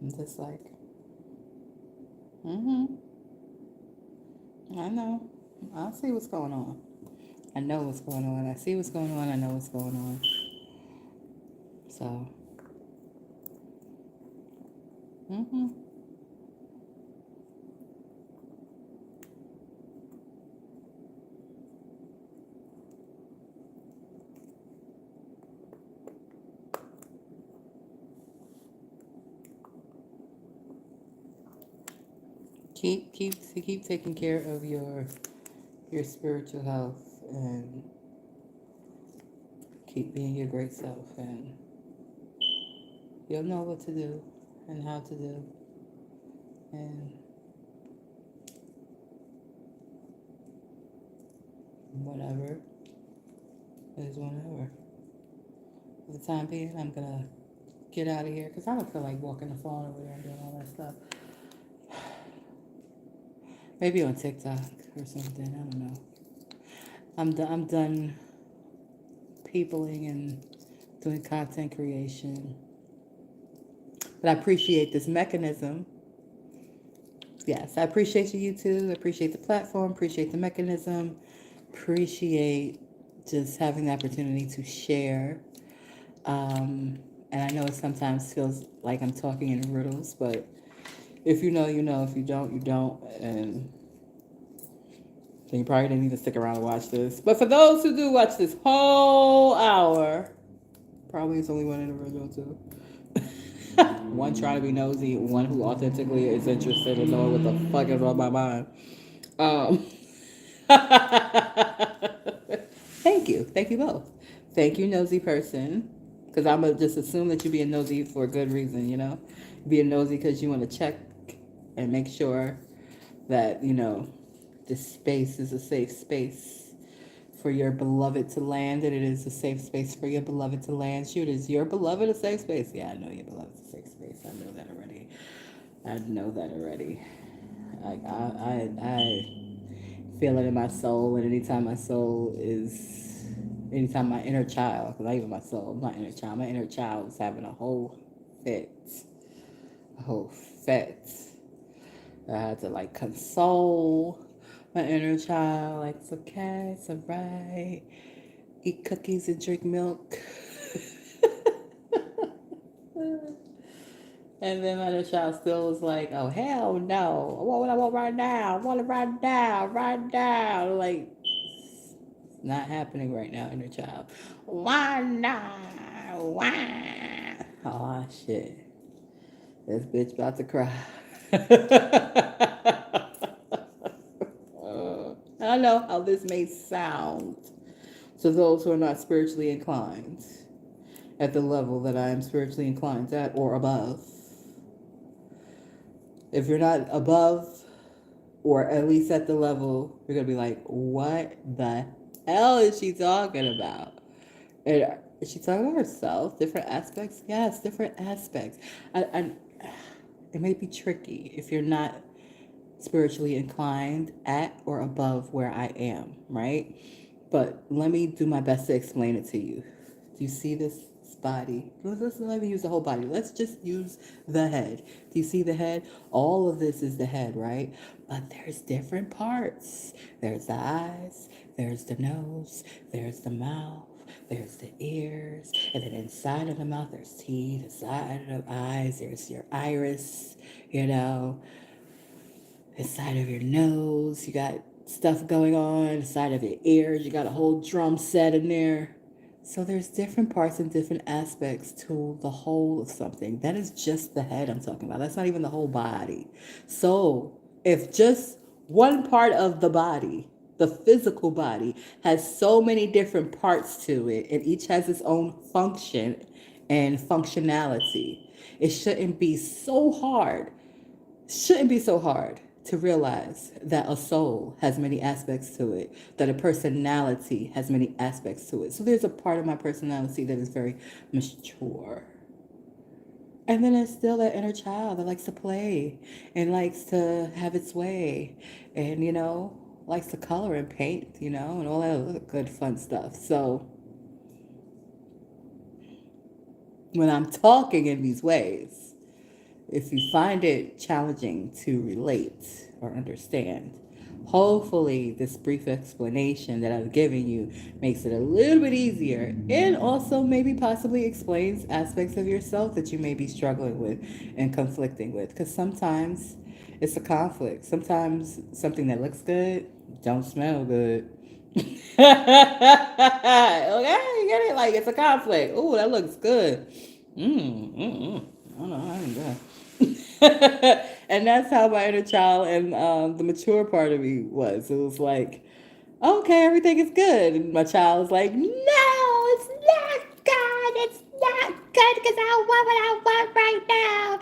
I'm just like, mm-hmm. I know. I see what's going on. I know what's going on. I see what's going on. I know what's going on. So, mm-hmm. Keep taking care of your spiritual health and keep being your great self, and you'll know what to do and how to do, and whatever is whatever. For the time being, I'm gonna get out of here because I don't feel like walking the phone over there and doing all that stuff. Maybe on TikTok or something. I don't know. I'm done peopling and doing content creation. But I appreciate this mechanism. Yes, I appreciate you, YouTube. I appreciate the platform. Appreciate the mechanism. Appreciate just having the opportunity to share. And I know it sometimes feels like I'm talking in riddles, but if you know, you know. If you don't, you don't. And then you probably didn't even stick around to watch this. But for those who do watch this whole hour, probably it's only one individual too. One trying to be nosy, one who authentically is interested in knowing what the fuck is on my mind. Um, thank you both. Thank you, nosy person, because I'm gonna just assume that you're being nosy for a good reason. Being nosy because you want to check and make sure that this space is a safe space for your beloved to land, and it is a safe space for your beloved to land. Shoot, is your beloved a safe space? Yeah, I know your beloved's a safe space. I know that already. I feel it in my soul, and anytime my inner child, not even my soul, my inner child is having a whole fit, a whole fit. I had to console my inner child, it's okay, it's alright. Eat cookies and drink milk. And then my inner child still was like, oh hell no. I want what I want right now. I want it right now, right now. It's not happening right now, inner child. Why not? Why? Oh shit. This bitch about to cry. I don't know how this may sound to those who are not spiritually inclined at the level that I am spiritually inclined at or above. If you're not above or at least at the level, you're going to be like, what the hell is she talking about? And is she talking about herself? Different aspects? Yes, different aspects. It may be tricky if you're not spiritually inclined at or above where I am, right? But let me do my best to explain it to you. Do you see this body? Let me use the whole body. Let's just use the head. Do you see the head? All of this is the head, right? But there's different parts. There's the eyes, there's the nose, there's the mouth, there's the ears, and then inside of the mouth there's teeth, inside of the eyes there's your iris, inside of your nose, you got stuff going on. Inside of your ears, you got a whole drum set in there. So there's different parts and different aspects to the whole of something. That is just the head I'm talking about. That's not even the whole body. So if just one part of the body, the physical body, has so many different parts to it, and each has its own function and functionality. It shouldn't be so hard to realize that a soul has many aspects to it, that a personality has many aspects to it. So there's a part of my personality that is very mature. And then there's still that inner child that likes to play and likes to have its way and, likes to color and paint, and all that other good fun stuff. So when I'm talking in these ways, if you find it challenging to relate or understand, hopefully this brief explanation that I've given you makes it a little bit easier and also maybe possibly explains aspects of yourself that you may be struggling with and conflicting with. Because sometimes it's a conflict. Sometimes something that looks good don't smell good. Okay, you get it? Like it's a conflict. Oh, that looks good. I don't know. I ain't good. And that's how my inner child and the mature part of me was. It was like, okay, everything is good. And my child was like, no, it's not good. It's not good because I want what I want right now.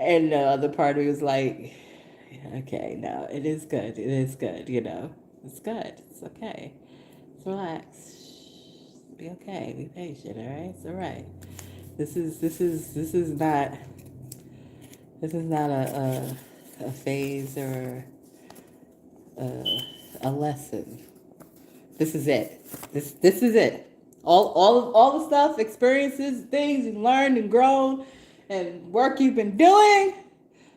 And the other part of me was like, okay, no, it is good. It is good, It's good. It's okay. Just relax. Be okay. Be patient, all right? It's all right. This is not a phase or a lesson. This is it. This is it. All the stuff, experiences, things you've learned and grown, and work you've been doing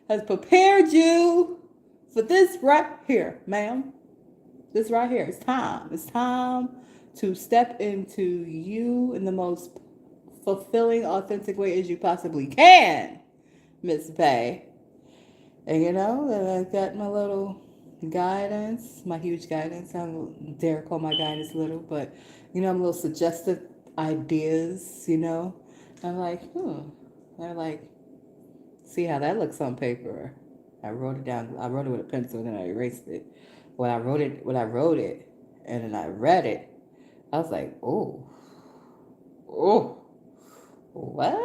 has prepared you for this right here, ma'am. This right here. It's time. It's time to step into you in the most fulfilling, authentic way as you possibly can, Miss Bay. And I got my little guidance, my huge guidance. I don't dare call my guidance little, but I'm little suggestive ideas. I'm like, I like see how that looks on paper. I wrote it down. I wrote it with a pencil, then I erased it. When I wrote it, and then I read it, I was like, oh, what?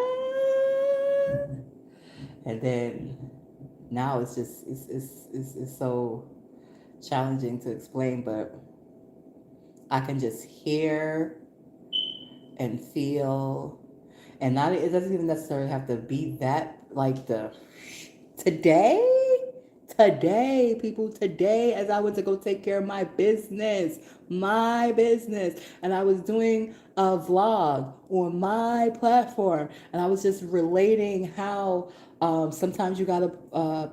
And then now it's so challenging to explain, but I can just hear and feel, and not it doesn't even necessarily have to be that like the today, people, today, as I went to go take care of my business, and I was doing a vlog on my platform, and I was just relating how sometimes you gotta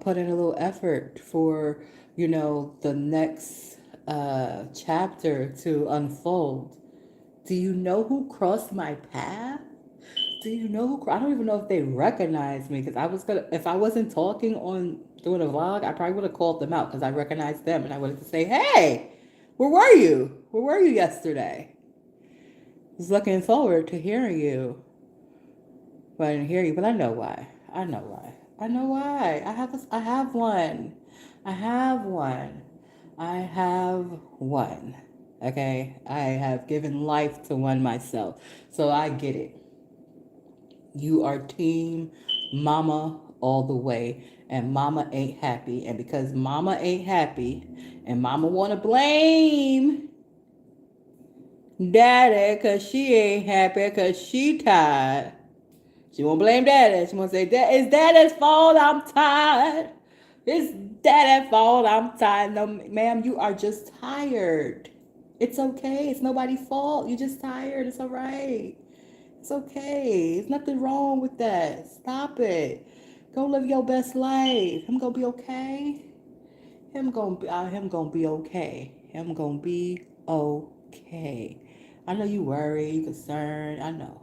put in a little effort for the next chapter to unfold. Do you know who crossed my path? Do you know who? I don't even know if they recognize me because if I wasn't talking on doing a vlog, I probably would have called them out because I recognized them and I wanted to say, hey, where were you? Where were you yesterday? I was looking forward to hearing you, but I didn't hear you. But I know why. I know why. I know why. I have one. I have one. I have one. Okay, I have given life to one myself, so I get it. You are team mama all the way, and mama ain't happy. And because mama ain't happy and mama want to blame daddy because she ain't happy because she tired, she won't blame daddy. She won't say, it's daddy's fault I'm tired. It's daddy's fault I'm tired. No, ma'am, you are just tired. It's okay. It's nobody's fault. You're just tired. It's all right. It's okay. There's nothing wrong with that. Stop it. Go live your best life. I'm gonna be okay. Him gonna be okay. Him gonna be okay. I know you worry, you concerned. I know.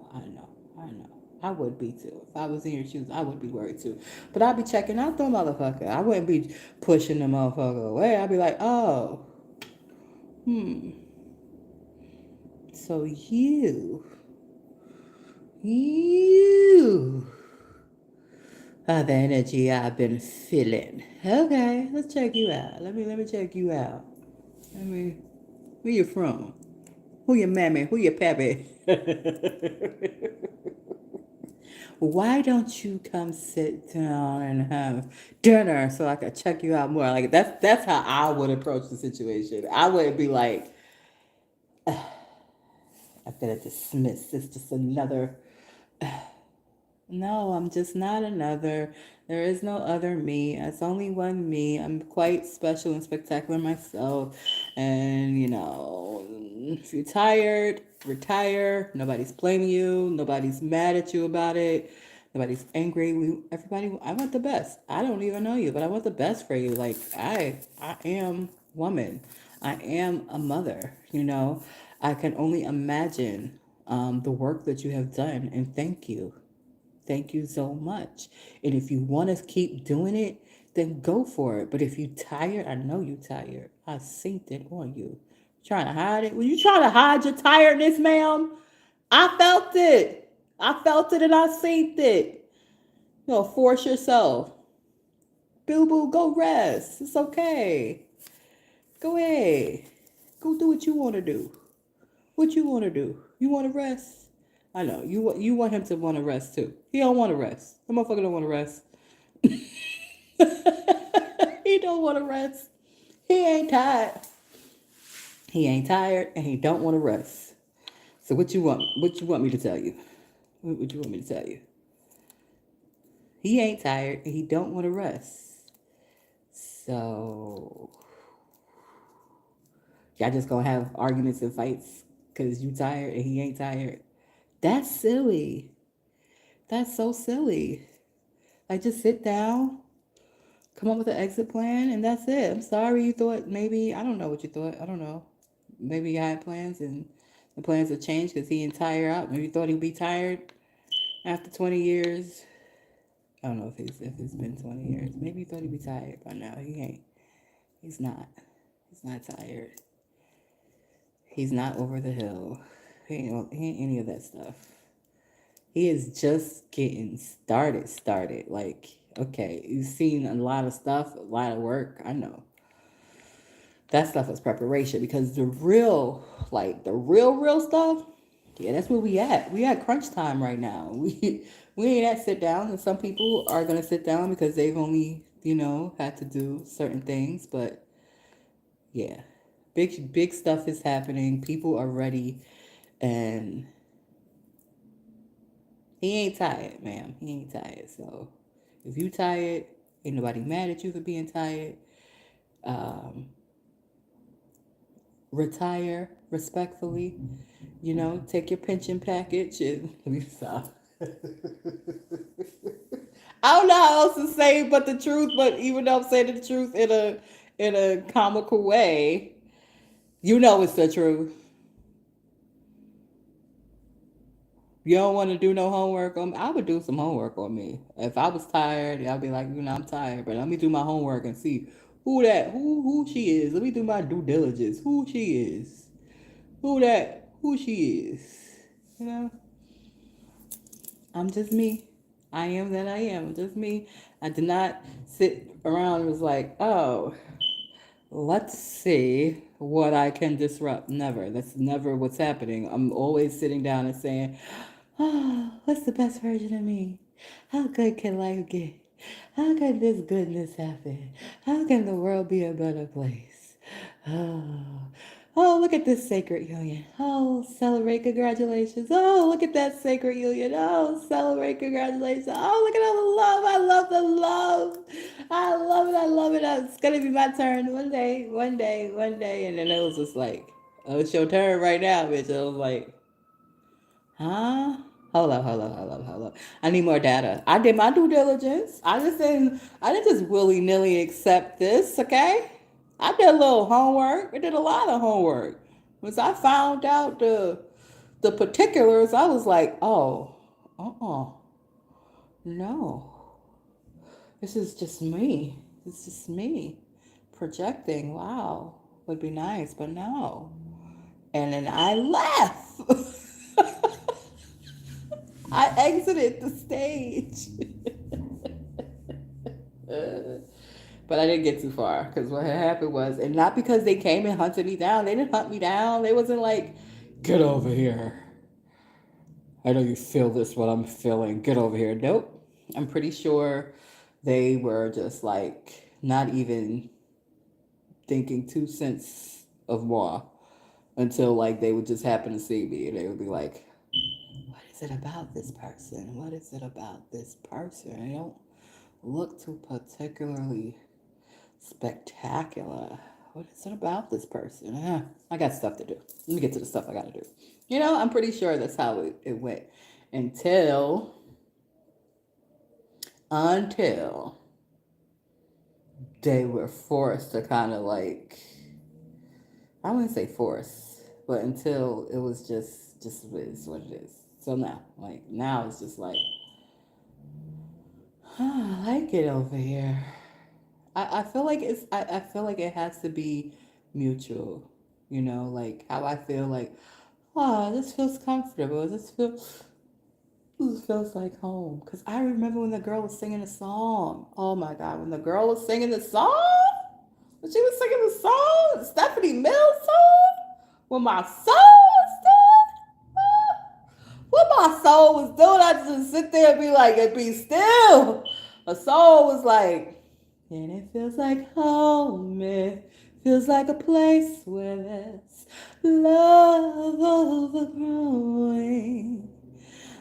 I would be too. If I was in your shoes, I would be worried too. But I'd be checking out the motherfucker. I wouldn't be pushing the motherfucker away. I'd be like, oh, so you are the energy I've been feeling. Okay, let's check you out. Let me check you out. Where you from? Who your mammy? Who your pappy? Why don't you come sit down and have dinner so I can check you out more? Like that's how I would approach the situation. I wouldn't be like, I'm gonna dismiss this, just another. No, I'm just not another. There is no other me. It's only one me. I'm quite special and spectacular myself. And, if you're tired, retire. Nobody's blaming you. Nobody's mad at you about it. Nobody's angry. Everybody, I want the best. I don't even know you, but I want the best for you. Like, I am woman. I am a mother, I can only imagine the work that you have done, and thank you. Thank you so much. And if you want to keep doing it, then go for it. But if you tired, I know you tired. I synced it on you. Trying to hide it? Were you trying to hide your tiredness, ma'am? I felt it. I felt it and I synced it. Force yourself. Boo boo, go rest. It's okay. Go ahead. Go do what you want to do. What you want to do? You want to rest? I know you want him to want to rest too. He don't want to rest. The motherfucker don't want to rest. He don't want to rest. He ain't tired. He ain't tired, and he don't want to rest. So what you want? What you want me to tell you? What you want me to tell you? He ain't tired, and he don't want to rest. So y'all just gonna have arguments and fights because you tired and he ain't tired. That's silly. That's so silly. Like, just sit down, come up with an exit plan, and that's it. I'm sorry you thought maybe, I don't know what you thought. I don't know. Maybe you had plans and the plans have changed because he didn't tire out. Maybe you thought he'd be tired after 20 years. I don't know if it's been 20 years. Maybe you thought he'd be tired by now. He ain't. He's not. He's not tired. He's not over the hill. He ain't any of that stuff. He is just getting started. Like, okay, you've seen a lot of stuff, a lot of work. I know. That stuff is preparation because the real stuff, yeah, that's where we at. We at crunch time right now. We ain't at sit down, and some people are gonna sit down because they've only, had to do certain things. But yeah, big stuff is happening. People are ready, and he ain't tired, ma'am. He ain't tired. So if you tired, ain't nobody mad at you for being tired. Retire respectfully. Take your pension package and let me stop. I don't know how else to say but the truth, but even though I'm saying the truth in a comical way, it's the truth. You don't want to do no homework on me? I would do some homework on me. If I was tired, I'd be like, I'm tired, but let me do my homework and see who she is. Let me do my due diligence. Who she is. Who she is. You know? I'm just me. I am that I am. Just me. I did not sit around and was like, oh, let's see what I can disrupt. Never. That's never what's happening. I'm always sitting down and saying, oh, what's the best version of me? How good can life get? How can this goodness happen? How can the world be a better place? Oh, oh, look at this sacred union. Oh, celebrate, congratulations. Oh, look at that sacred union. Oh, celebrate, congratulations. Oh, look at all the love. I love the love. I love it. I love it. It's going to be my turn one day. And then it was just like, oh, it's your turn right now, bitch. I was like, huh? Hold up. I need more data. I did my due diligence. I didn't just willy-nilly accept this, okay? I did a little homework. I did a lot of homework. Once I found out the particulars, I was like, oh, no. This is just me. It's just me. Projecting, wow, would be nice, but no. And then I left. I exited the stage. But I didn't get too far because what had happened was, and not because they came and hunted me down. They didn't hunt me down. They wasn't like, get over here. I know you feel this, what I'm feeling. Get over here. Nope. I'm pretty sure they were just like not even thinking 2 cents of moi until like they would just happen to see me and they would be like, what is it about this person? What is it about this person? I don't look too particularly spectacular. What is it about this person? I got stuff to do. Let me get to the stuff I got to do. I'm pretty sure that's how it went until until they were forced to kind of like, I wouldn't say force, but until it was just is what it is. So now it's just like, I like it over here. I feel like I feel like it has to be mutual, like how I feel like, oh, this feels comfortable. This feels like home. Because I remember when the girl was singing the song. Oh my God, when the girl was singing the song, when she was singing the song, Stephanie Mills song, when my soul was doing, what my soul was doing, I just sit there and be like, and be still. My soul was like, and it feels like home. It feels like a place where there's love overgrowing.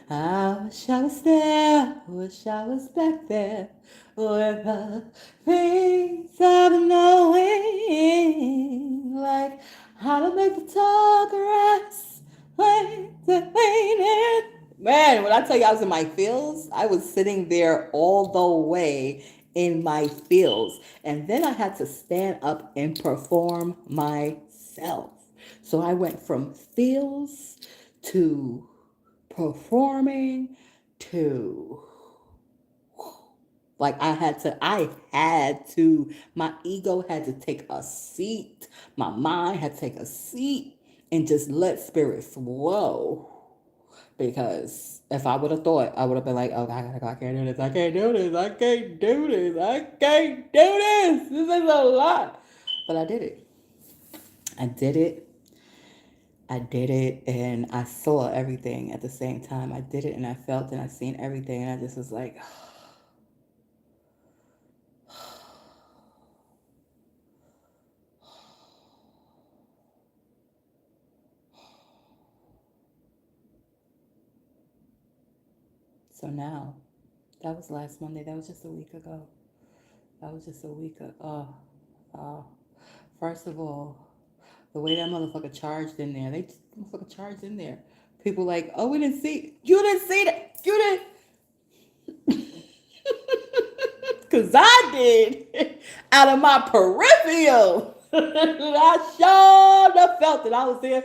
I wish I was there, wish I was back there, with the things I'm knowing, like how to make the tall grass, like the painted. Man, when I tell you I was in my fields, I was sitting there all the way in my fields. And then I had to stand up and perform myself. So I went from fields to performing to like my ego had to take a seat, my mind had to take a seat and just let spirit flow. Because if I would have thought, I would have been like, oh, I gotta go, I can't do this, I can't do this, I can't do this, I can't do this, this is a lot. But I did it. I did it. I did it and I saw everything at the same time. I did it and I felt and I seen everything and I just was like, so now, that was last Monday. That was just a week ago. That was just a week ago. First of all, the way that motherfucker charged in there, motherfucker charged in there. People like, oh, we didn't see, you didn't see that, you didn't. Because I did out of my peripheral. I sure felt it. I was there,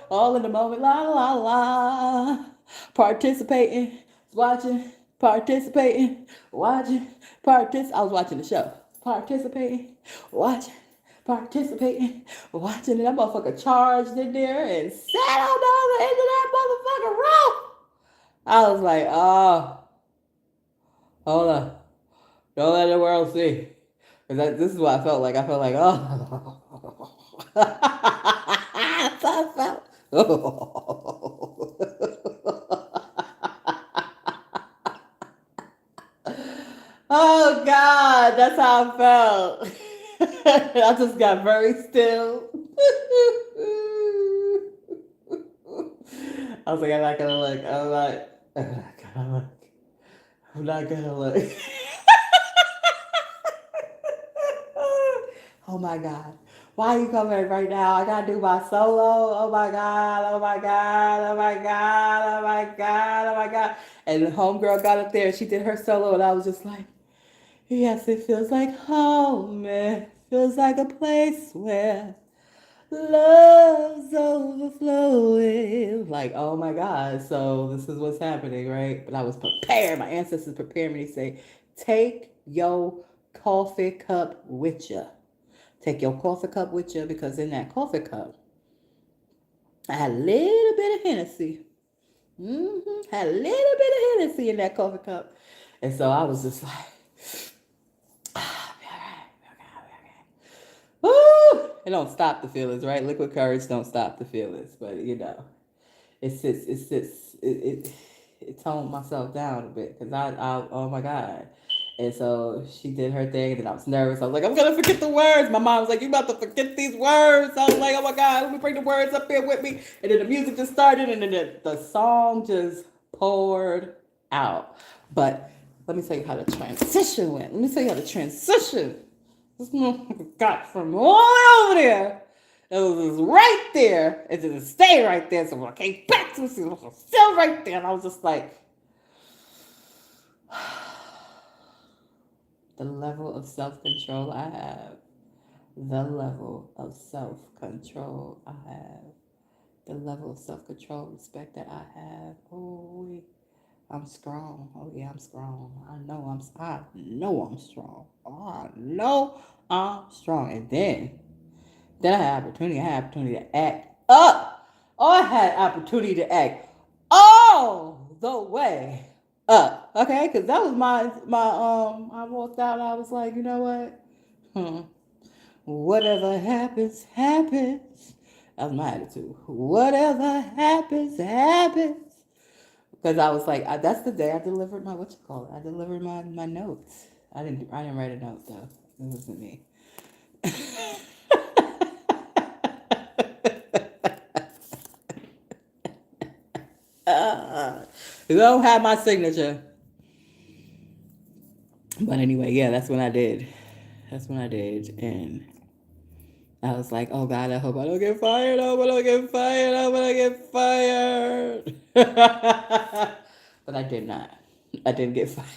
all in the moment, la la la, participating, watching, participating, watching, I was watching the show, participating, watching, participating, watching it. That motherfucker charged in there and sat on the other end of that motherfucker rope. I was like, oh, hold on. Don't let the world see. Because this is what I felt like. I felt like, oh. That's how I felt. Oh, God. That's how I felt. I just got very still. I was like, I'm not going to look. I'm not going to look. Oh my God. Why are you coming right now? I gotta do my solo. Oh my God. Oh my God. Oh my God. Oh my God. Oh my God. And the homegirl got up there and she did her solo and I was just like, yes, it feels like home. It feels like a place where love's overflowing. Like, oh my God. So this is what's happening, right? But I was prepared. My ancestors prepared me to say, take your coffee cup with you. Take your coffee cup with you because in that coffee cup, I had a little bit of Hennessy. Had a little bit of Hennessy in that coffee cup. And so I was just like, woo! It don't stop the feelings, right? Liquid courage don't stop the feelings. But, it toned myself down a bit because oh my God. And so she did her thing, and then I was nervous. I was like, I'm gonna forget the words. My mom was like, you about to forget these words. I was like, oh my God, let me bring the words up here with me. And then the music just started, and then the song just poured out. But let me tell you how the transition went. Let me tell you how the transition. This motherfucker got from all over there. It was right there. It didn't stay right there. So when I came back to it, it was still right there. And I was just like, the level of self control I have. The level of self control I have. The level of self control, respect that I have. Oh, I'm strong. Oh yeah, I'm strong. I know I'm strong. Oh, I know I'm strong. And then I had opportunity. I had opportunity to act up. Oh, I had opportunity to act all the way up. Okay, because that was my. I walked out. I was like, you know what? Whatever happens, happens. That was my attitude. Whatever happens, happens. Because I was like, that's the day I delivered my what you call it. I delivered my notes. I didn't write a note though. It wasn't me. You don't have my signature. But anyway, yeah, that's when I did. That's when I did. And I was like, oh God, I hope I don't get fired. I hope I don't get fired. I hope I don't get fired. But I did not. I didn't get fired.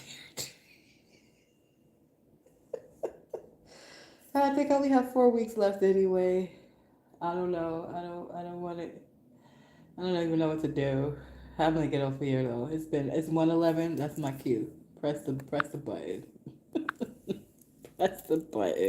I think I only have 4 weeks left anyway. I don't know. I don't want it. I don't even know what to do. I'm gonna get off here though. It's 1:11. That's my cue. Press the button. Press the button.